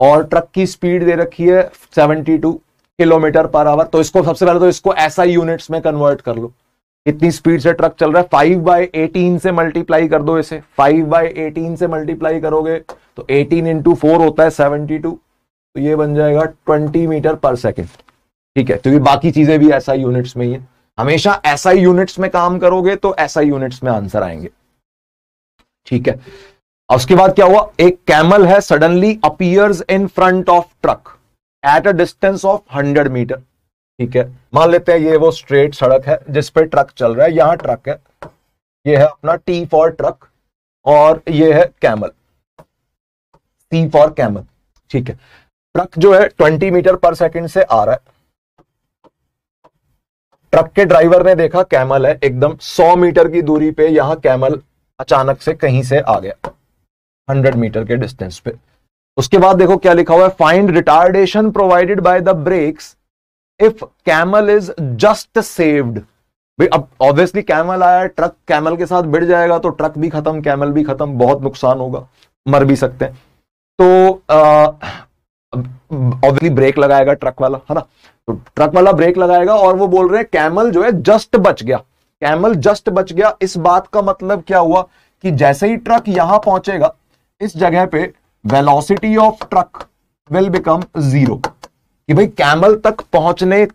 और ट्रक की स्पीड दे रखी है 72 किलोमीटर पर आवर। तो इसको सबसे पहले तो इसको SI यूनिट्स में कन्वर्ट कर लो, कितनी स्पीड से ट्रक चल रहा है, 5/18 से मल्टीप्लाई कर दो इसे, 5/18 से मल्टीप्लाई करोगे तो 18 इंटू 4 होता है 72, तो ये बन जाएगा 20 मीटर पर सेकेंड। ठीक है, क्योंकि बाकी चीजें भी SI यूनिट्स में ही है, हमेशा SI यूनिट्स में काम करोगे तो SI यूनिट्स में आंसर आएंगे। ठीक है, उसके बाद क्या हुआ, एक कैमल है suddenly appears in front of truck at a distance of 100 metre. ठीक है, मान लेते हैं ये वो स्ट्रेट सड़क है जिस पे ट्रक चल रहा है, यहां ट्रक है, ये है अपना T फॉर ट्रक और ये है कैमल, C फॉर कैमल। ठीक है, ट्रक जो है 20 मीटर पर सेकंड से आ रहा है, ट्रक के ड्राइवर ने देखा कैमल है एकदम 100 मीटर की दूरी पे, यहां कैमल अचानक से कहीं से आ गया 100 मीटर के डिस्टेंस पे। उसके बाद देखो क्या लिखा हुआ है, find retardation provided by the brakes if camel is just saved. भाई अब ऑब्वियसली कैमल आया, ट्रक कैमल के साथ भिड़ जाएगा तो ट्रक भी खत्म, कैमल भी खत्म, बहुत नुकसान होगा, मर भी सकते हैं। तो ऑब्वियसली ब्रेक लगाएगा ट्रक वाला, है ना, तो ट्रक वाला ब्रेक लगाएगा और वो बोल रहे हैं कैमल जो है जस्ट बच गया, कैमल जस्ट बच गया। इस बात का मतलब क्या हुआ कि जैसे ही ट्रक यहां पहुंचेगा इस जगह पे velocity of truck will become 0, कि भाई कैमल तक पहुंचने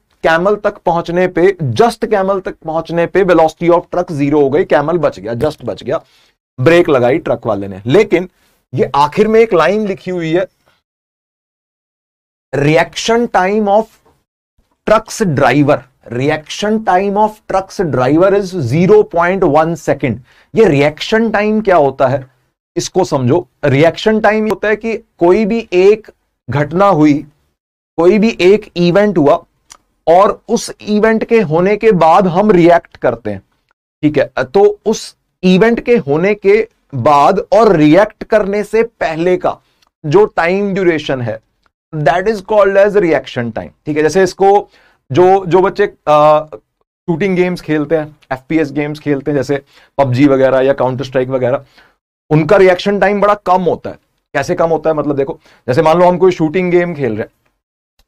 पे, जस्ट कैमल तक पहुंचने पे वेलोसिटी ऑफ ट्रक 0 हो गई, कैमल बच गया, जस्ट बच गया, ब्रेक लगाई ट्रक वाले ने। लेकिन ये आखिर में एक लाइन लिखी हुई है, reaction time of trucks driver, reaction time of trucks driver is 0.1 second. ये रिएक्शन टाइम क्या होता है इसको समझो। रिएक्शन टाइम होता है कि कोई भी एक घटना हुई, कोई भी एक इवेंट हुआ और उस इवेंट के होने के बाद हम रिएक्ट करते हैं। ठीक है, तो उस इवेंट के होने के बाद और रिएक्ट करने से पहले का जो टाइम ड्यूरेशन है that is called as reaction time. ठीक है, जैसे इसको जो जो बच्चे शूटिंग गेम्स खेलते हैं, एफपीएस गेम्स खेलते हैं जैसे पबजी वगैरह या काउंटर स्ट्राइक वगैरह, उनका रिएक्शन टाइम बड़ा कम होता है। कैसे कम होता है, मतलब देखो, जैसे मान लो हम कोई शूटिंग गेम खेल रहे हैं,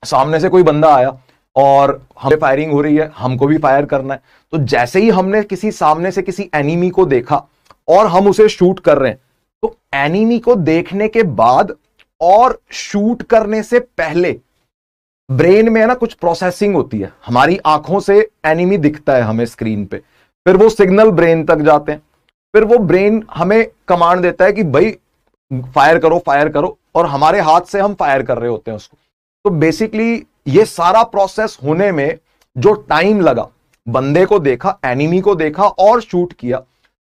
सामने से कोई बंदा आया और हमें फायरिंग हो रही है, हमको भी फायर करना है, तो जैसे ही हमने किसी सामने से किसी एनिमी को देखा और हम उसे शूट कर रहे हैं, तो एनिमी को देखने के बाद और शूट करने से पहले ब्रेन में है ना कुछ प्रोसेसिंग होती है। हमारी आंखों से एनिमी दिखता है हमें स्क्रीन पे, फिर वो सिग्नल ब्रेन तक जाते हैं, फिर वो ब्रेन हमें कमांड देता है कि भाई फायर करो, और हमारे हाथ से हम फायर कर रहे होते हैं उसको। तो बेसिकली ये सारा प्रोसेस होने में जो टाइम लगा, बंदे को देखा, एनिमी को देखा और शूट किया,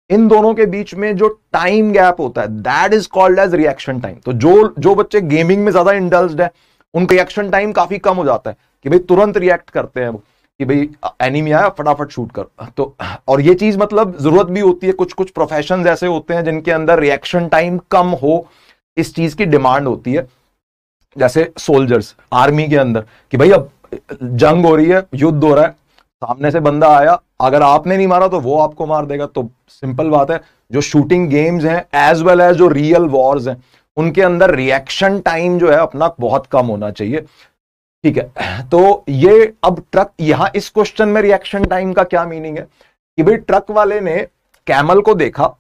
इन दोनों के बीच में जो टाइम गैप होता है, that is called as reaction time. तो जो बच्चे गेमिंग में ज्यादा इंडल्ज्ड है, उनका रिएक्शन टाइम काफी कम हो जाता है कि भाई तुरंत रिएक्ट करते हैं वो कि भाई एनिमी आया फटाफट शूट कर। तो और ये चीज मतलब जरूरत भी होती है, कुछ कुछ प्रोफेशंस ऐसे होते हैं जिनके अंदर रिएक्शन टाइम कम हो, इस चीज की डिमांड होती है। जैसे सोल्जर्स आर्मी के अंदर कि भाई अब जंग हो रही है, युद्ध हो रहा है, सामने से बंदा आया, अगर आपने नहीं मारा तो वो आपको मार देगा। तो सिंपल बात है, जो शूटिंग गेम्स हैं एज वेल एज जो रियल वॉर्स हैं, उनके अंदर रिएक्शन टाइम जो है अपना बहुत कम होना चाहिए। ठीक है, तो ये अब ट्रक, यहां इस क्वेश्चन में रिएक्शन टाइम का क्या मीनिंग है कि भाई ट्रक वाले ने कैमल को देखा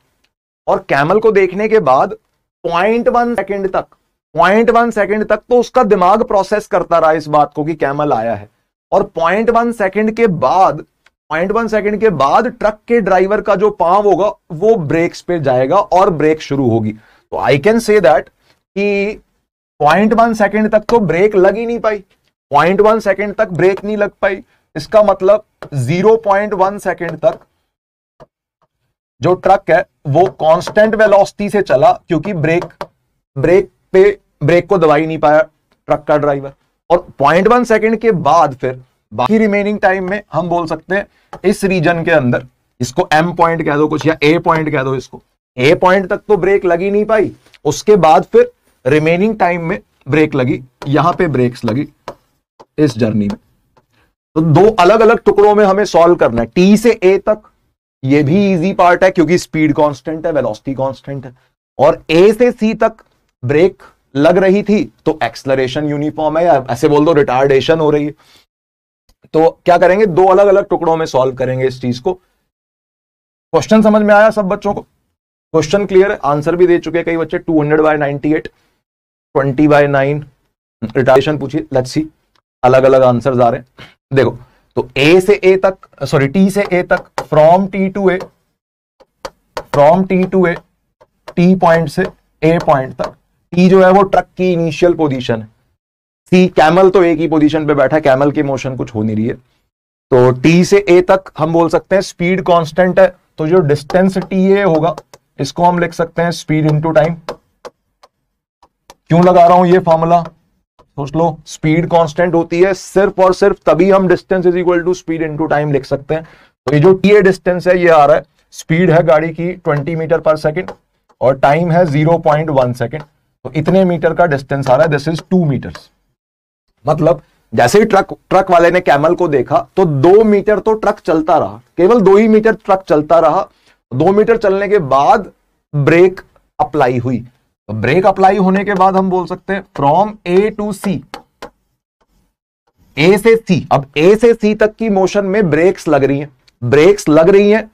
और कैमल को देखने के बाद 0.1 सेकंड तक तो उसका दिमाग प्रोसेस करता रहा इस बात को कि कैमल आया है, और 0.1 सेकंड के बाद ट्रक के ड्राइवर का जो पांव होगा वो ब्रेक्स पे जाएगा और ब्रेक शुरू होगी। तो आई कैन से दैट कि 0.1 सेकंड तक तो ब्रेक लग ही नहीं पाई, 0.1 सेकंड तक ब्रेक नहीं लग पाई, इसका मतलब 0.1 सेकंड तक जो ट्रक है वो कांस्टेंट वेलोसिटी से चला, क्योंकि ब्रेक को दबा ही नहीं पाया ट्रक का ड्राइवर। और 0.1 सेकंड के बाद फिर बाकी रिमेनिंग टाइम में हम बोल सकते हैं इस रीजन के अंदर, इसको एम पॉइंट कह दो कुछ या ए पॉइंट कह दो, इसको ए पॉइंट तक तो ब्रेक लगी नहीं पाई, उसके बाद फिर रिमेनिंग टाइम में ब्रेक लगी, यहां पे ब्रेक्स लगी इस जर्नी में। तो दो अलग अलग टुकड़ों में हमें सॉल्व करना है। टी से ए तक ये भी इजी पार्ट है क्योंकि स्पीड कांस्टेंट है, वेलोसिटी कांस्टेंट है, और ए से सी तक ब्रेक लग रही थी तो एक्सलरेशन यूनिफॉर्म है, या ऐसे बोल दो रिटार्डेशन हो रही है। तो क्या करेंगे, दो अलग अलग टुकड़ों में सॉल्व करेंगे इस चीज को। क्वेश्चन समझ में आया सब बच्चों को? क्वेश्चन क्लियर है, आंसर भी दे चुके कई बच्चे। 200/98, 20/9 रिटार्डेशन पूछिए, लेट्स सी अलग अलग आंसर्स आ रहे हैं। देखो, तो ए से ए तक, सॉरी टी से ए तक, from T to A, T point से ए पॉइंट तक, टी जो है वो ट्रक की इनिशियल पोजीशन है, सी कैमल तो एक ही पोजीशन पे बैठा है, कैमल की मोशन कुछ हो नहीं रही है। तो टी से ए तक हम बोल सकते हैं स्पीड कांस्टेंट है, तो जो डिस्टेंस टी ए होगा इसको हम लिख सकते हैं स्पीड इनटू टाइम। क्यों लगा रहा हूं ये फॉर्मूला, सोच लो, स्पीड कांस्टेंट होती है सिर्फ और सिर्फ तभी हम distance is equal to speed into time लिख सकते हैं। तो ये जो टी ए डिस्टेंस है ये आ रहा है, स्पीड है गाड़ी की 20 मीटर पर सेकेंड और टाइम है 0.1 सेकेंड, तो इतने मीटर का डिस्टेंस आ रहा है, दिस इज 2 मीटर्स। मतलब जैसे ही ट्रक वाले ने कैमल को देखा तो 2 मीटर तो ट्रक चलता रहा, केवल 2 ही मीटर ट्रक चलता रहा। 2 मीटर चलने के बाद ब्रेक अप्लाई हुई, तो ब्रेक अप्लाई होने के बाद हम बोल सकते हैं फ्रॉम ए टू सी, ए से सी। अब ए से सी तक की मोशन में ब्रेक्स लग रही हैं,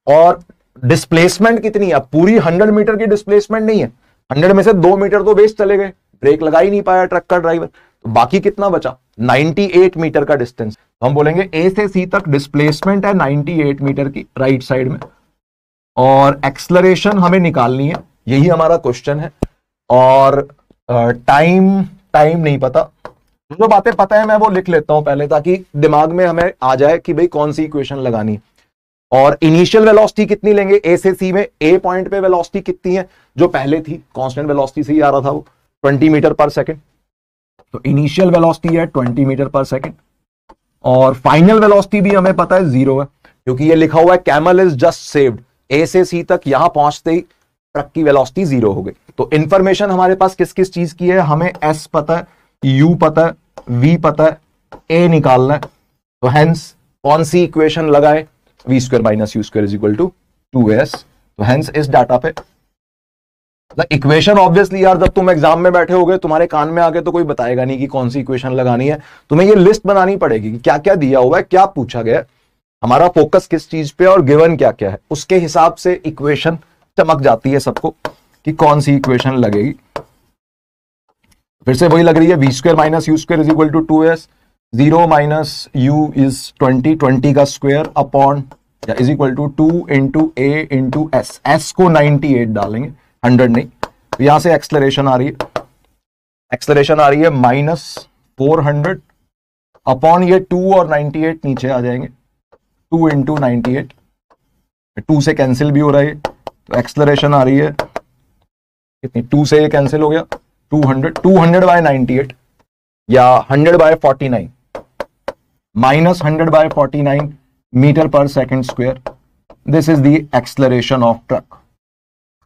और डिस्प्लेसमेंट कितनी है, पूरी 100 मीटर की डिस्प्लेसमेंट नहीं है, 100 में से 2 मीटर तो वेस्ट चले गए, ब्रेक लगा ही नहीं पाया ट्रक का ड्राइवर, तो बाकी कितना बचा, 98 मीटर का डिस्टेंस। तो हम बोलेंगे ए से सी तक डिस्प्लेसमेंट है 98 मीटर की राइट साइड में, और एक्सलरेशन हमें निकालनी है, यही हमारा क्वेश्चन है। और टाइम नहीं पता, जो बातें पता है मैं वो लिख लेता हूं पहले, ताकि दिमाग में हमें आ जाए कि भाई कौन सी इक्वेशन लगानी है। और इनिशियल वेलोसिटी कितनी लेंगे ए से सी में, ए पॉइंट पे वेलोसिटी कितनी है जो पहले थी, कांस्टेंट वेलोसिटी से ही आ रहा था वो 20 मीटर पर सेकेंड, तो इनिशियल वेलोसिटी है 20 मीटर पर सेकेंड, और फाइनल वेलोसिटी भी हमें पता है 0 है, क्योंकि ये लिखा हुआ है कैमल इज जस्ट सेव्ड, ए से सी तक यहां पहुंचते ही ट्रक की वेलोसिटी 0 हो गई। तो इंफॉर्मेशन हमारे पास किस किस चीज की है, हमें एस पता है, u पता है, v पता है, a निकालना है। तो हेंस कौन सी इक्वेशन लगाए, v square minus u square is equal to 2s। तो हेंस इस डाटा पे इक्वेशन ऑब्वियसली यार जब तुम एग्जाम में बैठे होगे तुम्हारे कान में आके तो कोई बताएगा नहीं कि कौन सी इक्वेशन लगानी है, तुम्हें ये लिस्ट बनानी पड़ेगी कि क्या क्या दिया हुआ है, क्या पूछा गया है, हमारा फोकस किस चीज पे और गिवन क्या क्या है, उसके हिसाब से इक्वेशन चमक जाती है सबको कि कौन सी इक्वेशन लगेगी। फिर से वही लग रही है, we square minus u square is equal to 2s, 0 minus u is 20 का square upon is equal to 2 into a into s, s को 98 डालेंगे, 100 नहीं। तो यहां से एक्सलरेशन आ रही है, एक्सलरेशन आ रही है -400 अपॉन ये 2 और 98 नीचे आ जाएंगे, 2 इंटू 98, 2 से कैंसिल भी हो रहा है। तो एक्सलरेशन आ रही है कितनी, 2 से ये कैंसिल हो गया, 200 बाय 98 या 100 बाय 49 माइनस 100 बाय 49 मीटर पर second square. This is the acceleration of truck.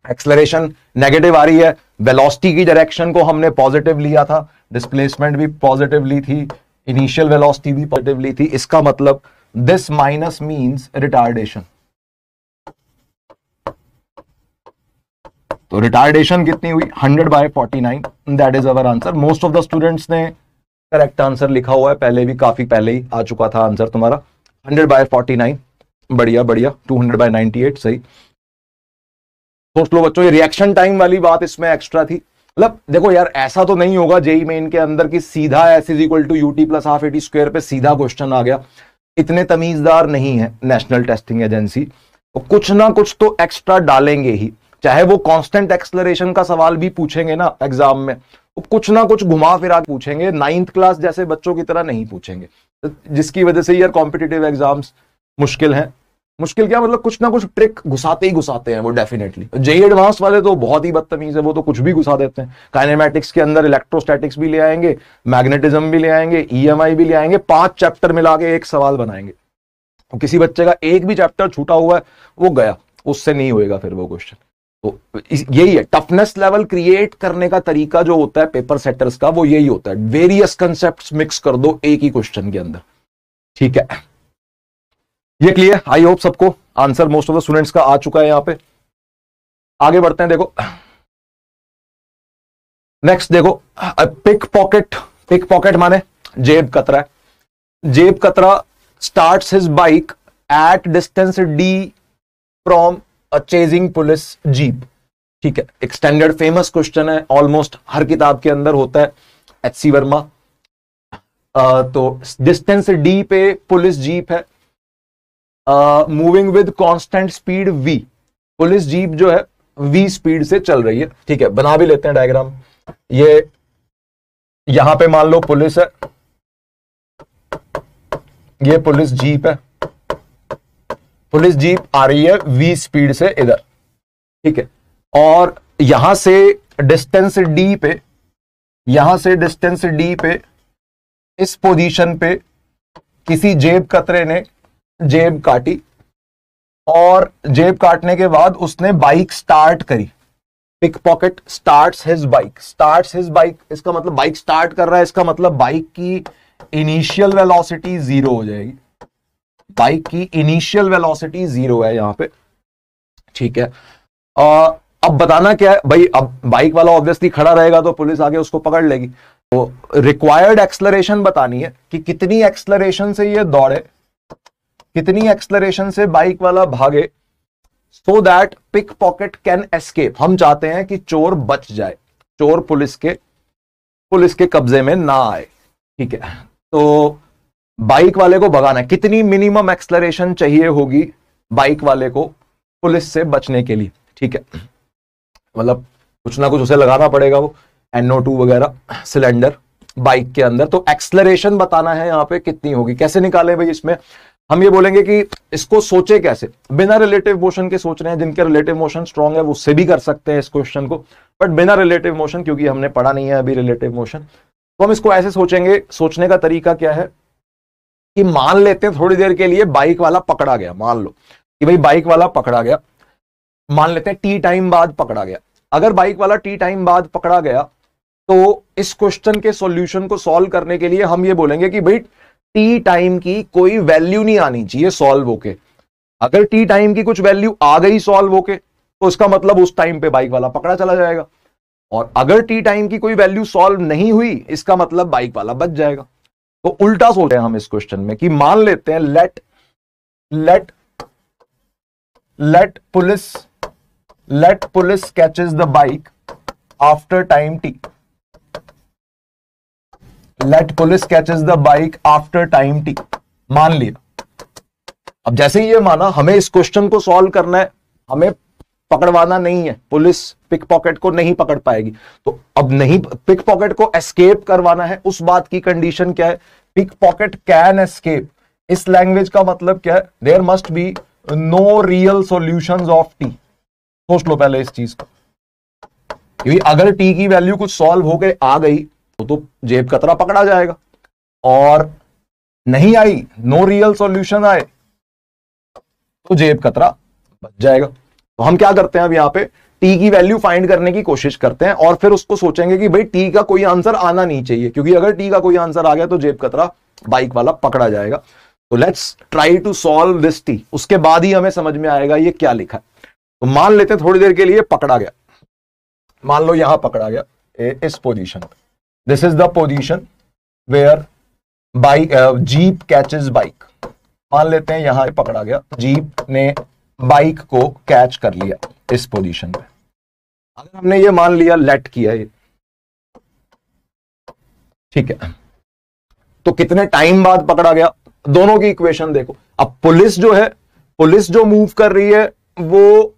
Acceleration negative आ रही है, वेलोसिटी की डायरेक्शन को हमने पॉजिटिव लिया था, डिस्प्लेसमेंट भी पॉजिटिव ली थी, इनिशियल वेलोसिटी भी पॉजिटिव ली थी, इसका मतलब दिस माइनस मींस रिटार्डेशन। तो रिटार्डेशन कितनी हुई, 100 by 49, that is our answer. Most of the students ने करेक्ट आंसर लिखा हुआ है, पहले भी काफी पहले ही आ चुका था आंसर तुम्हारा, 100 बाय 49, बढ़िया बढ़िया, 200 बाय 98 सही। सोच लो बच्चों, ये रिएक्शन टाइम वाली बात इसमें एक्स्ट्रा थी। मतलब देखो यार, ऐसा तो नहीं होगा जेई मेन के अंदर कि सीधा s is equal to u t plus half a t square पे सीधा क्वेश्चन आ गया, इतने तमीजदार नहीं है नेशनल टेस्टिंग एजेंसी, तो कुछ ना कुछ तो एक्स्ट्रा डालेंगे ही, चाहे वो कांस्टेंट एक्सलरेशन का सवाल भी पूछेंगे ना एग्जाम में, तो कुछ ना कुछ घुमा फिरा पूछेंगे, 9th क्लास जैसे बच्चों की तरह नहीं पूछेंगे, जिसकी वजह से यार कॉम्पिटिटिव एग्जाम्स मुश्किल हैं। मुश्किल क्या मतलब, कुछ ना कुछ ट्रिक घुसाते ही घुसाते हैं वो डेफिनेटली। जेई एडवांस वाले तो बहुत ही बदतमीज है, वो तो कुछ भी घुसा देते हैं। काइनेमैटिक्स के अंदर इलेक्ट्रोस्टैटिक्स भी ले आएंगे, मैग्नेटिज्म भी ले आएंगे, ईएमआई भी ले आएंगे, 5 चैप्टर मिला के एक सवाल बनाएंगे। तो किसी बच्चे का एक भी चैप्टर छूटा हुआ है वो गया, उससे नहीं होएगा फिर वो क्वेश्चन। तो यही है टफनेस लेवल क्रिएट करने का तरीका जो होता है पेपर सेटर्स का, वो यही होता है, वेरियस कंसेप्ट्स मिक्स कर दो एक ही क्वेश्चन के अंदर। ठीक है, ये क्लियर, आई होप सबको answer most of the students का आ चुका है। यहां पे आगे बढ़ते हैं, देखो नेक्स्ट देखो, पिक पॉकेट। पिक पॉकेट माने जेब कतरा है। जेब कतरा starts his bike at distance D from a chasing police jeep. ठीक है, एक स्टैंडर्ड फेमस क्वेश्चन है, ऑलमोस्ट हर किताब के अंदर होता है, एचसी वर्मा। तो डिस्टेंस डी पे पुलिस जीप है, moving with constant speed v, police jeep जो है v स्पीड से चल रही है। ठीक है, बना भी लेते हैं डायग्राम। ये यहां पे मान लो पुलिस है, ये पुलिस जीप है, पुलिस जीप आ रही है v स्पीड से इधर। ठीक है, और यहां से डिस्टेंस d पे, यहां से डिस्टेंस d पे इस पोजीशन पे किसी जेब कतरे ने जेब काटी, और जेब काटने के बाद उसने बाइक स्टार्ट करी। Pickpocket starts his bike, starts his bike, इसका मतलब बाइक स्टार्ट कर रहा है, इसका मतलब बाइक की इनिशियल वेलोसिटी 0 हो जाएगी। बाइक की इनिशियल वेलोसिटी 0 है यहां पे। ठीक है, अब बताना क्या है भाई, अब बाइक वाला ऑब्वियसली खड़ा रहेगा तो पुलिस आगे उसको पकड़ लेगी। तो रिक्वायर्ड एक्सलरेशन बतानी है कि कितनी एक्सलरेशन से ये दौड़े, कितनी एक्सलरेशन से बाइक वाला भागे, so that pickpocket can escape. हम चाहते हैं कि चोर बच जाए, चोर पुलिस के कब्जे में ना आए। ठीक है, तो बाइक वाले को भगाना है, कितनी मिनिमम एक्सलरेशन चाहिए होगी बाइक वाले को पुलिस से बचने के लिए। ठीक है, मतलब कुछ ना कुछ उसे लगाना पड़ेगा, वो NO2 वगैरह सिलेंडर बाइक के अंदर। तो एक्सलरेशन बताना है यहां पे कितनी होगी, कैसे निकालें भाई। इसमें हम ये बोलेंगे कि इसको सोचे कैसे, बिना रिलेटिव मोशन के सोच रहे हैं, जिनके रिलेटिव मोशन स्ट्रांग है वो उससे भी कर सकते हैं इस क्वेश्चन को, बट बिना रिलेटिव मोशन, क्योंकि हमने पढ़ा नहीं है अभी रिलेटिव मोशन, तो हम इसको ऐसे सोचेंगे। सोचने का तरीका क्या है कि मान लेते हैं थोड़ी देर के लिए बाइक वाला पकड़ा गया, मान लो कि भाई बाइक वाला पकड़ा गया, मान लेते हैं टी टाइम बाद पकड़ा गया। अगर बाइक वाला टी टाइम बाद पकड़ा गया तो इस क्वेश्चन के सॉल्यूशन को सॉल्व करने के लिए हम ये बोलेंगे कि भाई टी टाइम की कोई वैल्यू नहीं आनी चाहिए सॉल्व होके। अगर टी टाइम की कुछ वैल्यू आ गई सॉल्व होके तो इसका मतलब उस टाइम पे बाइक वाला पकड़ा चला जाएगा, और अगर टी टाइम की कोई वैल्यू सॉल्व नहीं हुई इसका मतलब बाइक वाला बच जाएगा। तो उल्टा सोच रहे हैं हम इस क्वेश्चन में कि मान लेते हैं let police catches the bike after time T. Let police catches the bike after time T, मान लिया। अब जैसे ही ये माना, हमें इस क्वेश्चन को सॉल्व करना है, हमें पकड़वाना नहीं है, पुलिस पिक पॉकेट को नहीं पकड़ पाएगी। तो अब नहीं, पिक पॉकेट को एस्केप करवाना है, उस बात की कंडीशन क्या है, पिक पॉकेट कैन एस्केप। इस लैंग्वेज का मतलब क्या है, there must be no real solutions of T. सोच लो पहले इस चीज को, क्योंकि अगर टी की वैल्यू कुछ सॉल्व हो गए आ गई तो जेब कतरा पकड़ा जाएगा, और नहीं आई, नो रियल सॉल्यूशन आए तो जेब कतरा बच जाएगा। तो हम क्या करते हैं, अब यहां पे टी की वैल्यू फाइंड करने की कोशिश करते हैं, और फिर उसको सोचेंगे कि भाई टी का कोई आंसर आना नहीं चाहिए, क्योंकि अगर टी का कोई आंसर आ गया तो जेब कतरा बाइक वाला पकड़ा जाएगा। तो let's try to solve this T, उसके बाद ही हमें समझ में आएगा ये क्या लिखा है। तो मान लेते हैं थोड़ी देर के लिए पकड़ा गया, मान लो यहां पकड़ा गया इस पोजीशन पे, this is the position where bike jeep catches bike. मान लेते हैं यहां पकड़ा गया, जीप ने बाइक को कैच कर लिया इस पोजीशन पे। अगर हमने ये मान लिया, लेट किया ये, ठीक है, तो कितने टाइम बाद पकड़ा गया, दोनों की इक्वेशन देखो। अब पुलिस जो है, पुलिस जो मूव कर रही है वो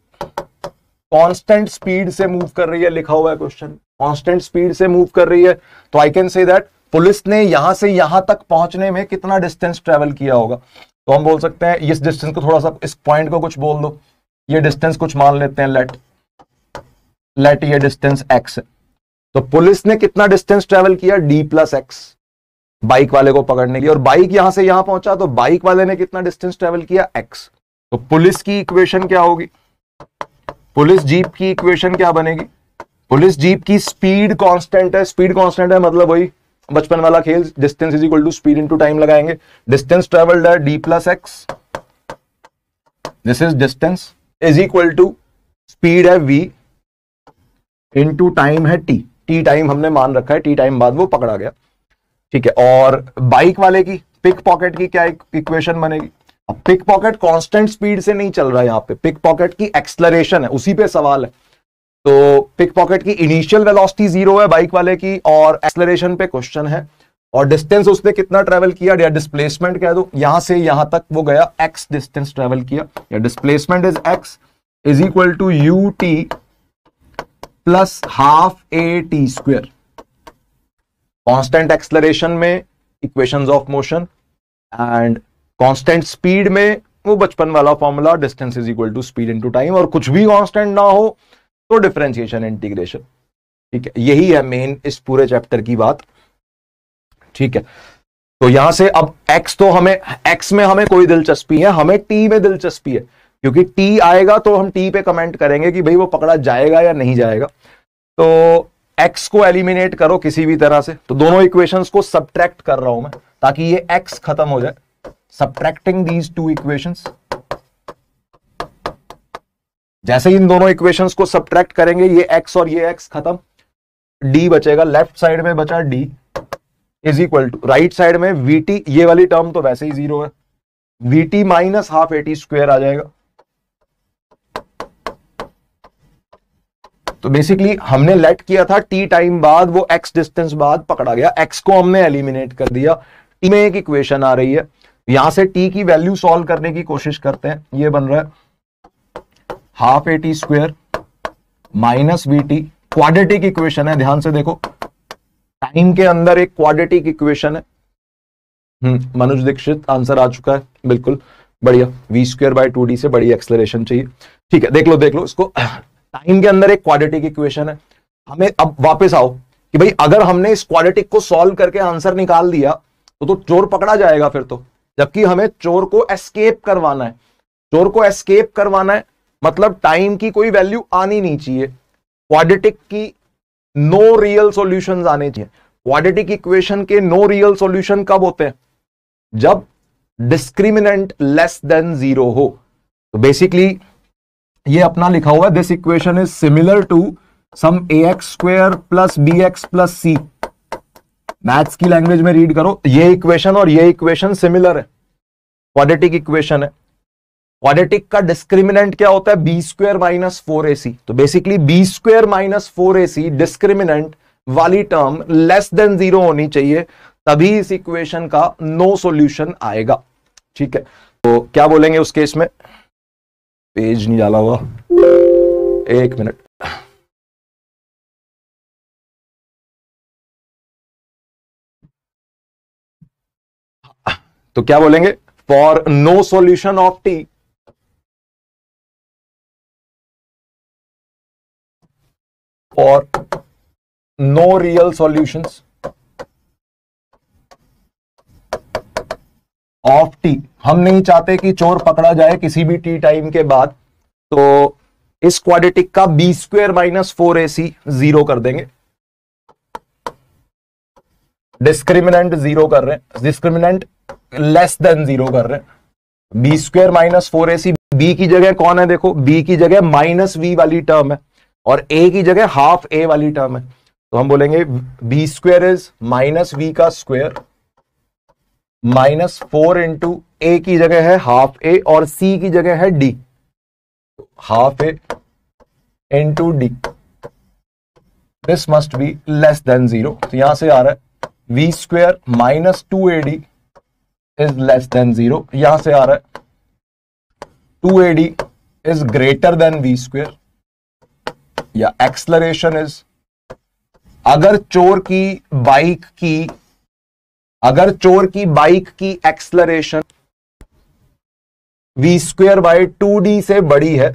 कांस्टेंट स्पीड से मूव कर रही है, लिखा हुआ है क्वेश्चन, कांस्टेंट स्पीड से मूव कर रही है। तो I can say that police ने यहां से यहां तक पहुंचने में कितना डिस्टेंस ट्रेवल किया होगा। तो हम बोल सकते हैं इस डिस्टेंस को, थोड़ा सा इस पॉइंट को कुछ बोल दो, ये डिस्टेंस कुछ मान लेते हैं, लेट ये डिस्टेंस x है। तो पुलिस ने कितना डिस्टेंस ट्रेवल किया, d+x, बाइक वाले को पकड़ने के लिए, और बाइक यहां से यहां पहुंचा तो बाइक वाले ने कितना डिस्टेंस ट्रेवल किया, x। तो पुलिस की इक्वेशन क्या होगी, पुलिस जीप की इक्वेशन क्या बनेगी, पुलिस जीप की स्पीड कांस्टेंट है, स्पीड कांस्टेंट है मतलब वही बचपन वाला खेल, distance is equal to speed into time लगाएंगे। डिस्टेंस ट्रेवल्ड है d+x, this is distance is equal to speed है v इनटू टाइम है t, t टाइम हमने मान रखा है, t टाइम बाद वो पकड़ा गया, ठीक है। और बाइक वाले की, पिक पॉकेट की क्या इक्वेशन बनेगी, अब पिक पॉकेट कांस्टेंट स्पीड से नहीं चल रहा है, यहां पे पिक पॉकेट की एक्सलरेशन है, उसी पे सवाल है। तो पिक पॉकेट की इनिशियल वेलोसिटी 0 है बाइक वाले की, और एक्सलरेशन पे क्वेश्चन है, और डिस्टेंस उसने कितना ट्रेवल किया, या डिस्प्लेसमेंट कह दो, यहां से यहां तक वो गया x डिस्टेंस ट्रेवल किया, या displacement is x is equal to ut plus half at²। Constant acceleration में equations of motion, and constant speed में वो बचपन वाला formula, distance is equal to speed into time, और कुछ भी कांस्टेंट ना हो तो डिफरेंशिएशन इंटीग्रेशन, ठीक है। यही है मेन इस पूरे चैप्टर की बात, ठीक है। तो यहां से अब x, तो हमें x में हमें कोई दिलचस्पी है, हमें t में दिलचस्पी है, क्योंकि t आएगा तो हम t पे कमेंट करेंगे कि भाई वो पकड़ा जाएगा या नहीं जाएगा। तो x को एलिमिनेट करो किसी भी तरह से, तो दोनों इक्वेशंस को सब्ट्रैक्ट कर रहा हूं मैं ताकि ये x खत्म हो जाए। सब्ट्रैक्टिंग दीज टू इक्वेशंस, जैसे ही इन दोनों इक्वेशंस को सब्ट्रैक्ट करेंगे, ये x और ये x खत्म, d बचेगा, लेफ्ट साइड में बचा d is equal to, right side में vt, ये वाली टर्म तो वैसे ही 0 है, vt माइनस हाफ at² आ जाएगा। तो बेसिकली हमने लेट किया था t टाइम बाद, वो x डिस्टेंस बाद पकड़ा गया, x को हमने एलिमिनेट कर दिया। t में एक इक्वेशन आ रही है, यहां से t की वैल्यू सॉल्व करने की कोशिश करते हैं, ये बन रहा है half at² minus vt, quadratic equation है, ध्यान से देखो, टाइम के अंदर एक क्वाड्रेटिक इक्वेशन है। मनोज दीक्षित आंसर आ चुका है, बिल्कुल बढ़िया, v²/2d से बड़ी एक्सेलरेशन चाहिए, ठीक है। देख लो इसको, टाइम के अंदर एक क्वाड्रेटिक इक्वेशन है। हमें अब वापस आओ कि भाई अगर हमने इस क्वाड्रेटिक को सॉल्व करके आंसर निकाल दिया तो चोर पकड़ा जाएगा फिर तो, जबकि हमें चोर को एस्केप करवाना है। चोर को एस्केप करवाना है मतलब टाइम की कोई वैल्यू आनी नहीं चाहिए, क्वाड्रेटिक की नो रियल सॉल्यूशंस आने चाहिए। क्वाड्रेटिक इक्वेशन के नो रियल सॉल्यूशन कब होते हैं? जब डिस्क्रिमिनेंट लेस देन 0 हो। तो बेसिकली ये अपना लिखा हुआ है, this equation is similar to some ax square plus bx plus c। Maths की लैंग्वेज में रीड करो, ये इक्वेशन और ये इक्वेशन सिमिलर है, क्वाड्रेटिक इक्वेशन है। क्वाड्रेटिक का डिस्क्रिमिनेंट क्या होता है? B square minus 4ac। तो basically b square minus 4ac discriminant वाली टर्म लेस देन 0 होनी चाहिए, तभी इस इक्वेशन का नो सॉल्यूशन आएगा। ठीक है, तो क्या बोलेंगे उस केस में? पेज नहीं डाला हुआ, एक मिनट। तो क्या बोलेंगे? For no solution of T, for no real solutions of T, हम नहीं चाहते कि चोर पकड़ा जाए किसी भी टी टाइम के बाद, तो इस क्वाड्रेटिक का बी स्क्वायर माइनस 4ac 0 कर देंगे। डिस्क्रिमिनेंट 0 कर रहे हैं, डिस्क्रिमिनेंट लेस देन 0 कर रहे हैं। B square minus 4ac, B की जगह कौन है? देखो, बी की जगह माइनस वी वाली टर्म है और ए की जगह हाफ ए वाली टर्म है। तो हम बोलेंगे b square is minus v का स्क्वायर माइनस 4 इंटू ए की जगह है हाफ ए और सी की जगह है D, half A into D. This must be less than 0। तो यहां से आ रहा है we square minus 2ad is less than 0। यहां से आ रहा है 2ad is greater than V square, या एक्सलरेशन इज, अगर चोर की बाइक की acceleration we square by 2d से बड़ी है,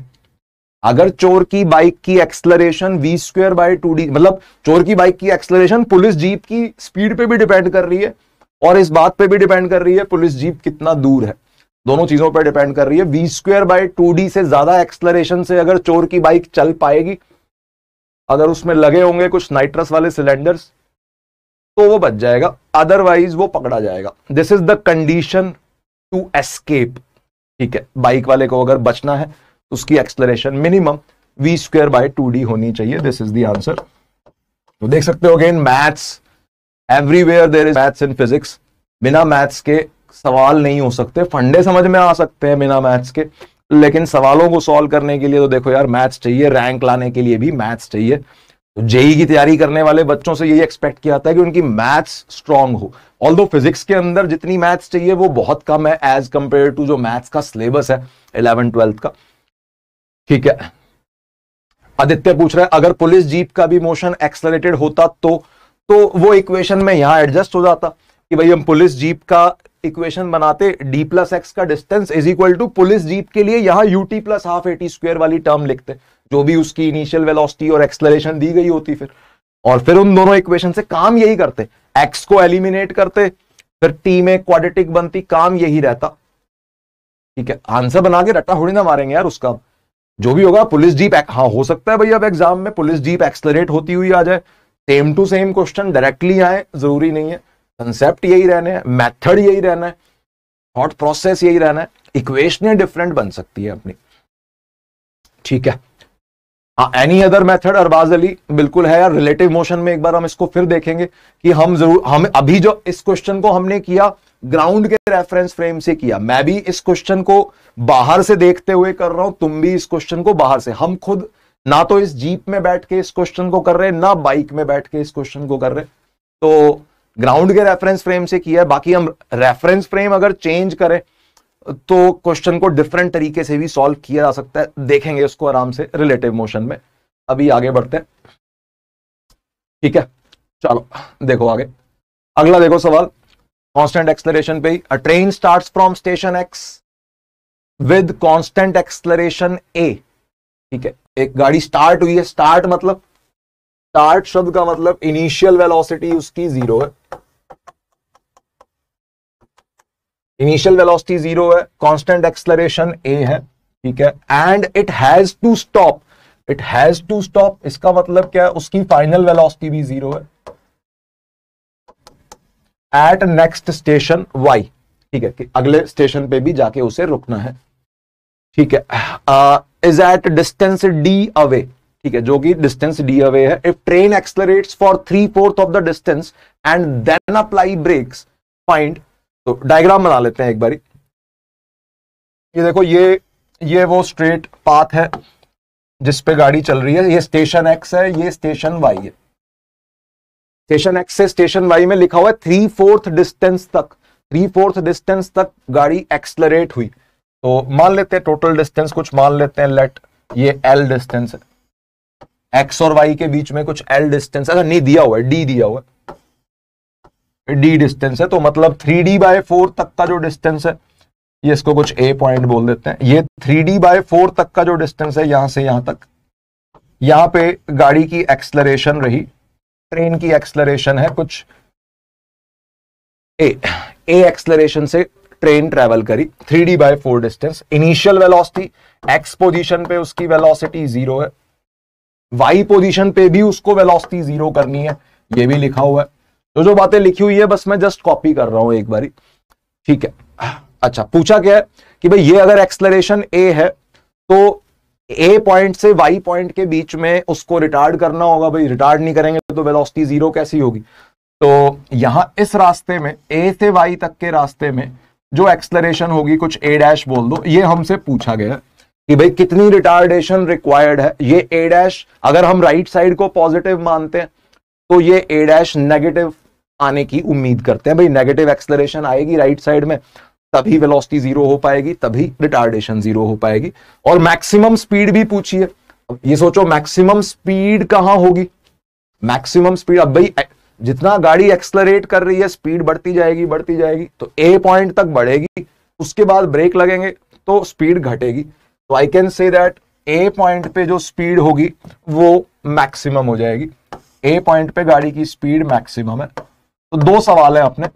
अगर चोर की बाइक की acceleration we square by 2d, मतलब चोर की बाइक की एक्सलरेशन पुलिस जीप की स्पीड पे भी डिपेंड कर रही है और इस बात पे भी डिपेंड कर रही है पुलिस जीप कितना दूर है, दोनों चीजों पर डिपेंड कर रही है। वी स्क्वायर बाय 2d से ज्यादा एक्सलरेशन से अगर चोर की बाइक चल पाएगी, अगर उसमें लगे होंगे कुछ नाइट्रस वाले सिलेंडर्स, तो वो बच जाएगा, अदरवाइज वो पकड़ा जाएगा। This is the condition to escape. ठीक है, बाइक वाले को अगर बचना है तो उसकी acceleration minimum v square by 2d होनी चाहिए। This is the answer. तो देख सकते हो again, maths everywhere there is maths in physics. बिना मैथ्स के सवाल नहीं हो सकते, फंडे समझ में आ सकते हैं बिना मैथ्स के, लेकिन सवालों को सॉल्व करने के लिए तो देखो यार मैथ्स चाहिए, रैंक लाने के लिए भी मैथ्स चाहिए। तो जेई की तैयारी करने वाले बच्चों से यही एक्सपेक्ट किया जाता है कि उनकी मैथ्स स्ट्रांग हो। ऑल्दो फिजिक्स के अंदर जितनी मैथ्स चाहिए वो बहुत कम है एज कंपेयर टू जो मैथ्स का सिलेबस है 11th-12th का। ठीक है, आदित्य पूछ रहा है अगर पुलिस जीप का भी मोशन एक्सेलरेटेड होता तो वो इक्वेशन में यहां एडजस्ट हो जाता कि भाई हम पुलिस जीप का इक्वेशन बनाते, डी प्लस एक्स का distance is equal to police jeep के लिए यहां u t plus half a t square वाली टर्म लिखते, जो भी उसकी इनिशियल वेलोसिटी और एक्सेलरेशन दी गई होती फिर उन दोनों इक्वेशन से काम यही करते, एक्स को एलिमिनेट करते, फिर टी में क्वाड्रेटिक बनती, काम यही रहता। ठीक है, आंसर बना के रट्टा थोड़ी ना मारेंगे यार उसका, जो भी होगा पुलिस जीप, हाँ हो सकता है भाई अब एग्जाम में पुलिस जीप एक्सेलरेट होती हुई आ जाए, same to same question directly आए, जरूरी नहीं है, कंसेप्ट यही रहने हैं, मेथड यही रहना है, थॉट प्रोसेस यही रहना है, इक्वेशनें डिफरेंट बन सकती है अपनी। ठीक है, हाँ any other method Arbaaz Ali बिल्कुल है यार। रिलेटिव मोशन में एक बार हम इसको फिर देखेंगे कि हम अभी जो इस क्वेश्चन को हमने किया ग्राउंड के रेफरेंस फ्रेम से किया, मैं भी इस क्वेश्चन को बाहर से देखते हुए कर रहा हूं, तुम भी इस क्वेश्चन को बाहर से, हम खुद ना तो इस जीप में बैठ के इस क्वेश्चन को कर रहे हैं ना बाइक में बैठ के इस क्वेश्चन को कर रहे हैं, तो ग्राउंड के रेफरेंस फ्रेम से किया है। बाकी हम रेफरेंस फ्रेम अगर चेंज करें तो क्वेश्चन को डिफरेंट तरीके से भी सॉल्व किया जा सकता है, देखेंगे उसको आराम से रिलेटिव मोशन में। अभी आगे बढ़ते हैं। ठीक है, चलो देखो आगे, अगला देखो सवाल कांस्टेंट एक्सेलरेशन पे ही। A train starts from station X with constant acceleration a. ठीक है, एक गाड़ी स्टार्ट हुई है, स्टार्ट मतलब, स्टार्ट शब्द का मतलब इनिशियल वेलोसिटी उसकी 0 है, इनिशियल वेलोसिटी 0 है, कांस्टेंट एक्सेलरेशन a है। ठीक है, and it has to stop, it has to stop, इसका मतलब क्या है, उसकी फाइनल वेलोसिटी भी 0 है एट नेक्स्ट स्टेशन y, ठीक है, कि अगले स्टेशन पे भी जाके उसे रुकना है, ठीक है। Is at distance d away, ठीक है, जो कि डिस्टेंस d अवे है। If train accelerates for 3/4 of the distance and then apply brakes find. तो डायग्राम बना लेते हैं एक बारी। ये देखो, ये वो स्ट्रेट पाथ है जिस पे गाड़ी चल रही है, ये स्टेशन x है, ये स्टेशन y है। स्टेशन x से स्टेशन y में लिखा हुआ है 3/4 डिस्टेंस तक, 3/4 डिस्टेंस तक गाड़ी एक्सलरेट हुई। तो मान लेते हैं टोटल डिस्टेंस कुछ मान लेते हैं, लेट ये l डिस्टेंस है, x और y के बीच में कुछ l डिस्टेंस, ऐसा नहीं दिया हुआ है, d दिया हुआ है, d डिस्टेंस है। तो मतलब 3d/4 तक का जो डिस्टेंस है, ये इसको कुछ a पॉइंट बोल देते हैं। ये 3d/4 तक का जो डिस्टेंस है यहां से यहां तक, यहां पे गाड़ी की एक्सलरेशन रही, ट्रेन की एक्सलरेशन है कुछ a एक्सलरेशन से ट्रेन ट्रेवल करी 3d/4 distance. Initial velocity x position पे उसकी वेलोसिटी 0 है, y पोजीशन पे भी उसको वेलोसिटी 0 करनी है, ये भी लिखा हुआ है। तो जो बातें लिखी हुई है बस मैं जस्ट कॉपी कर रहा हूं एक बारी, ठीक है। अच्छा, पूछा क्या है कि भाई ये अगर एक्सलरेशन a है तो a पॉइंट से y पॉइंट के बीच में उसको रिटार्ड करना होगा। भाई रिटार्ड नहीं करेंगे तो वेलोसिटी 0 कैसी होगी। तो यहां इस रास्ते में a से y तक के रास्ते में जो एक्सलरेशन होगी कुछ a' बोल दो, ये हमसे पूछा गया कि भाई कितनी रिटार्डेशन रिक्वायर्ड है। ये a' अगर हम राइट साइड को पॉजिटिव मानते हैं तो ये a' नेगेटिव आने की उम्मीद करते हैं। भाई नेगेटिव एक्सलरेशन आएगी राइट साइड में, तभी वेलोसिटी 0 हो पाएगी, तभी रिटार्डेशन 0 हो पाएगी। और मैक्सिमम स्पीड भी पूछी है। ये सोचो मैक्सिमम स्पीड कहां होगी, मैक्सिमम स्पीड, अब भाई जितना गाड़ी एक्सलरेट कर रही है स्पीड बढ़ती जाएगी, तो ए पॉइंट तक बढ़ेगी, उसके बाद ब्रेक लगेंगे तो स्पीड घटेगी। तो I can say that A point पे जो स्पीड होगी वो मैक्सिमम हो जाएगी। ए पॉइंट पे गाड़ी की स्पीड मैक्सिमम है। तो दो सवाल है अपने,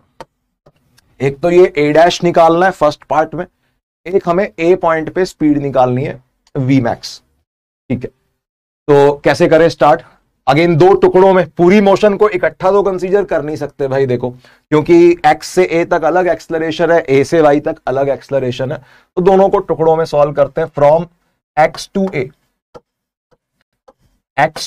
एक तो ये a' निकालना है फर्स्ट पार्ट में, एक हमें ए पॉइंट पे स्पीड निकालनी है v max, ठीक है। तो कैसे करें स्टार्ट, अगेन दो टुकड़ों में, पूरी मोशन को इकट्ठा तो कंसीडर कर नहीं सकते भाई, देखो क्योंकि x से a तक अलग एक्सलरेशन है, a से y तक अलग एक्सलरेशन है। तो दोनों को टुकड़ों में सॉल्व करते हैं। फ्रॉम x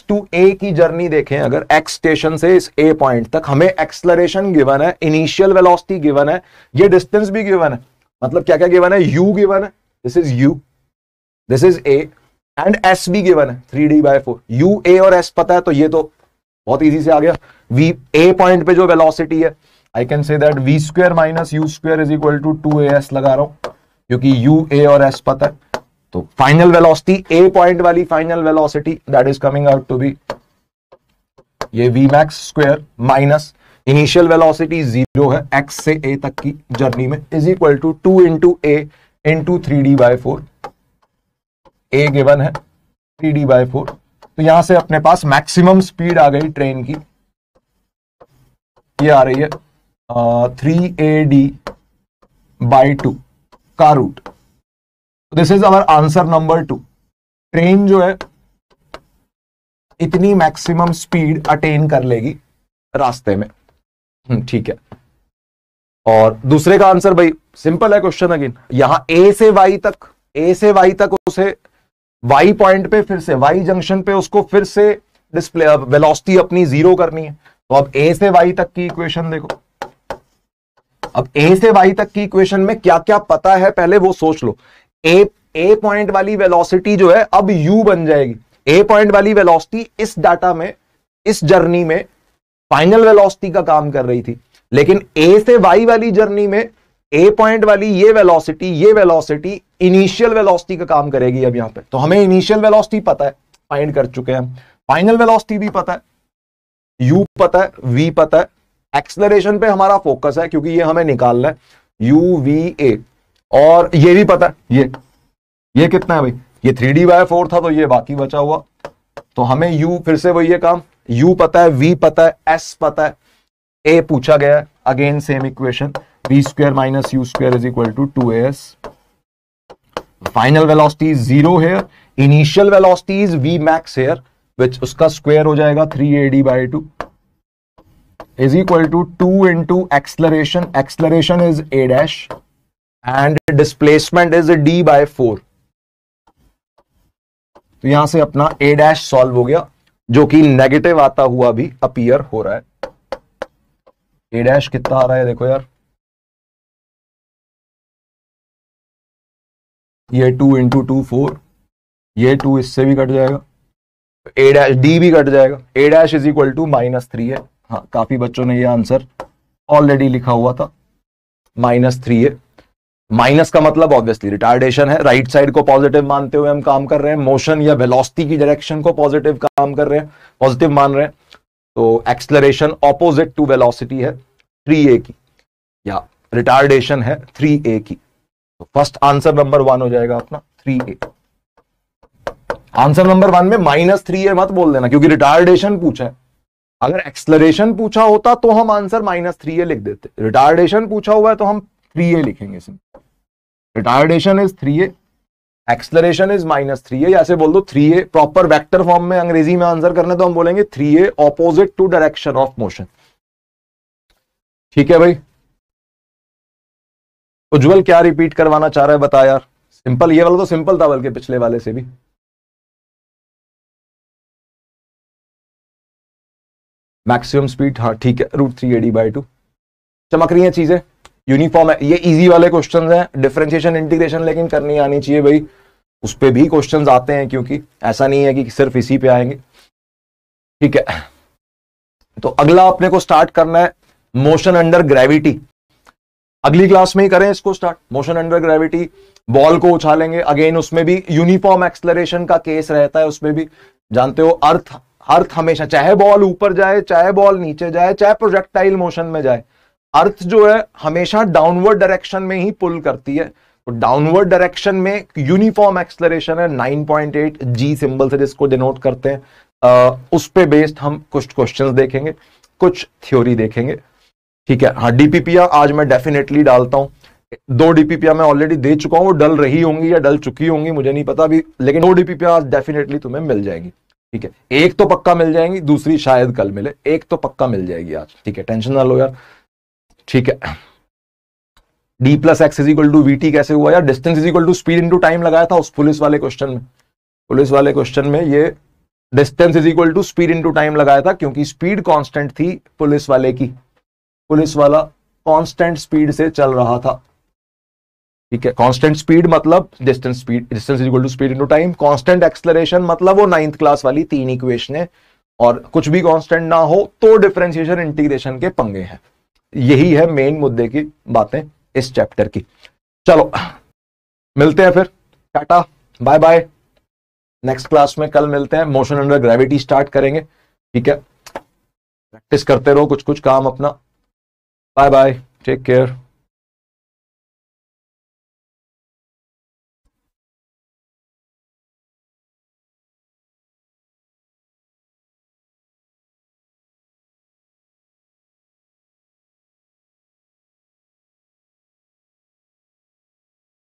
टू a की जर्नी देखें अगर, x स्टेशन से इस a पॉइंट तक, हमें एक्सलरेशन गिवन है, इनिशियल वेलोसिटी गिवन है, ये डिस्टेंस भी गिवन है। मतलब क्या क्या गिवन है, u गिवन है, this is u, this is a, and s भी गिवन है 3d/4। u, a और s पता है तो ये तो बहुत इजी से आ गया। v a पॉइंट पे जो वेलोसिटी है, I can say that v² minus u² is equal to 2as लगा रहा हूं, क्योंकि u, a और s पता है। तो फाइनल वेलोसिटी, a पॉइंट वाली final velocity that is coming out to be ये v max² minus initial velocity 0 है x से a तक की जर्नी में, is equal to 2 into a into 3d/4। a given है 3d/4। तो यहां से अपने पास मैक्सिमम स्पीड आ गई ट्रेन की, ये आ रही है 3ad/2 का root. This is our answer number 2। Train जो है इतनी मैक्सिमम स्पीड अटेन कर लेगी रास्ते में, ठीक है। और दूसरे का आंसर भाई सिंपल है क्वेश्चन अगेन, यहां a से y तक उसे y पॉइंट पे, फिर से y जंक्शन पे उसको फिर से डिस्प्ले वेलोसिटी अपनी 0 करनी है। तो अब a से y तक की इक्वेशन देखो, अब a से y तक की इक्वेशन में क्या क्या पता है पहले वो सोच लो। a पॉइंट वाली वेलोसिटी जो है अब u बन जाएगी। a पॉइंट वाली वेलोसिटी इस डाटा में, इस जर्नी में फाइनल वेलोसिटी का काम कर रही थी, लेकिन a से y वाली जर्नी में a पॉइंट वाली ये वेलोसिटी इनिशियल वेलोसिटी का काम करेगी। अब यहां पे तो हमें इनिशियल वेलोसिटी पता है, फाइंड कर चुके हैं हम, फाइनल वेलोसिटी भी पता है, u पता है, v पता है, एक्सलरेशन पे हमारा फोकस है क्योंकि ये हमें निकालना है uva, और ये भी पता है, ये कितना है भाई, ये 3d/4 था तो ये बाकी बचा हुआ। तो हमें u, फिर से वही है काम, u पता है, v पता है, s पता है, a पूछा गया है, again same equation v² minus u² is equal to 2as। Final velocity is 0 here, initial velocity is V max here, which उसका स्क्वायर हो जाएगा 3AD/2 is equal to 2 into acceleration, acceleration is a dash and displacement is d/4। तो यहां से अपना a dash solve हो गया, जो कि नेगेटिव आता हुआ भी अपीयर हो रहा है। a डैश कितना आ रहा है देखो यार, ये 2 इंटू 2 4, ये 2 इससे भी कट जाएगा, a डैश d भी कट जाएगा, a dash is equal to -3 है। हाँ, काफी बच्चों ने ये आंसर ऑलरेडी लिखा हुआ था, -3 है। माइनस का मतलब ऑब्वियसली रिटार्डेशन है, राइट साइड को पॉजिटिव मानते हुए हम काम कर रहे हैं, मोशन या वेलोसिटी की डायरेक्शन को पॉजिटिव काम कर रहे हैं, पॉजिटिव मान रहे हैं। तो एक्सलरेशन ऑपोजिट टू वेलोसिटी है 3a की, या रिटार्डेशन है 3a की। तो फर्स्ट आंसर नंबर 1 हो जाएगा अपना 3a। आंसर नंबर 1 में -3a मत बोल देना, क्योंकि रिटार्डेशन पूछा है। अगर एक्सलरेशन पूछा होता तो हम आंसर -3a लिख देते, रिटार्डेशन पूछा हुआ है तो हम 3a लिखेंगे। Retardation is 3a, acceleration is -3a, ऐसे बोल दो 3a प्रॉपर वेक्टर फॉर्म में अंग्रेजी में आंसर करने तो हम बोलेंगे 3a opposite to direction of motion. ठीक है भाई, उज्जवल क्या रिपीट करवाना चाह रहा है बता यार। सिंपल, ये वाला तो सिंपल था बल्कि पिछले वाले से भी। मैक्सिमम स्पीड, हाँ ठीक है, √3AD/2। चमक रही हैं चीजें, यूनिफॉर्म है। ये इजी वाले क्वेश्चंस हैं, डिफरेंशिएशन इंटीग्रेशन लेकिन करनी आनी चाहिए भाई, उस पे भी क्वेश्चंस आते हैं, क्योंकि ऐसा नहीं है कि सिर्फ इसी पे आएंगे। ठीक है, तो अगला अपने को स्टार्ट करना है मोशन अंडर ग्रेविटी। अगली क्लास में ही करें इसको start, motion under gravity. Ball को उछालेंगे, अगेन उसमें भी यूनिफॉर्म एक्सलरेशन का केस रहता है, उसमें भी जानते हो अर्थ हमेशा, चाहे बॉल यूपर जाए, चाहे बॉल नीचे जाए, चाहे प्रोजेक्टाइल मोशन में जाए, अर्थ जो है हमेशा डाउनवर्ड डायरेक्शन में ही पुल करती है। तो डाउनवर्ड डायरेक्शन में यूनिफॉर्म एक्सलरेशन है 9.8 जी सिंबल से जिसको डिनोट करते हैं। उस पे बेस्ड हम कुछ क्वेश्चंस देखेंगे, कुछ थ्योरी देखेंगे। ठीक है, हाँ डीपीपीआर आज मैं डेफिनेटली डालता हूं। 2 डीपीपीआर मैं ऑलरेडी दे चुका हूं, वो डल रही होंगी या डल चुकी होंगी मुझे नहीं पता अभी, लेकिन 2 डीपीपीआर आज डेफिनेटली तुम्हें मिल जाएंगी। ठीक है, एक तो पक्का मिल जाएंगी, दूसरी शायद कल मिले, एक तो पक्का मिल जाएगी आज। ठीक है, टेंशन ना लो यार। ठीक है, d+x = vt कैसे हुआ यार, डिस्टेंस = स्पीड इंटू टाइम लगाया था उस पुलिस वाले क्वेश्चन में। पुलिस वाले क्वेश्चन में ये डिस्टेंस = स्पीड इंटू टाइम लगाया था, क्योंकि स्पीड कांस्टेंट थी पुलिस वाले की, पुलिस वाला कांस्टेंट स्पीड से चल रहा था। ठीक है, कांस्टेंट स्पीड मतलब distance = speed into time, constant acceleration मतलब वो 9th क्लास वाली 3 इक्वेशन है, और कुछ भी कांस्टेंट ना हो तो डिफरेंशिएशन इंटीग्रेशन के पंगे हैं। यही है मेन मुद्दे की बातें इस चैप्टर की। चलो मिलते हैं फिर, tata bye bye. Next class में कल मिलते हैं, मोशन अंडर ग्रेविटी स्टार्ट करेंगे। ठीक है, प्रैक्टिस करते रहो कुछ कुछ काम अपना। Bye bye, take care.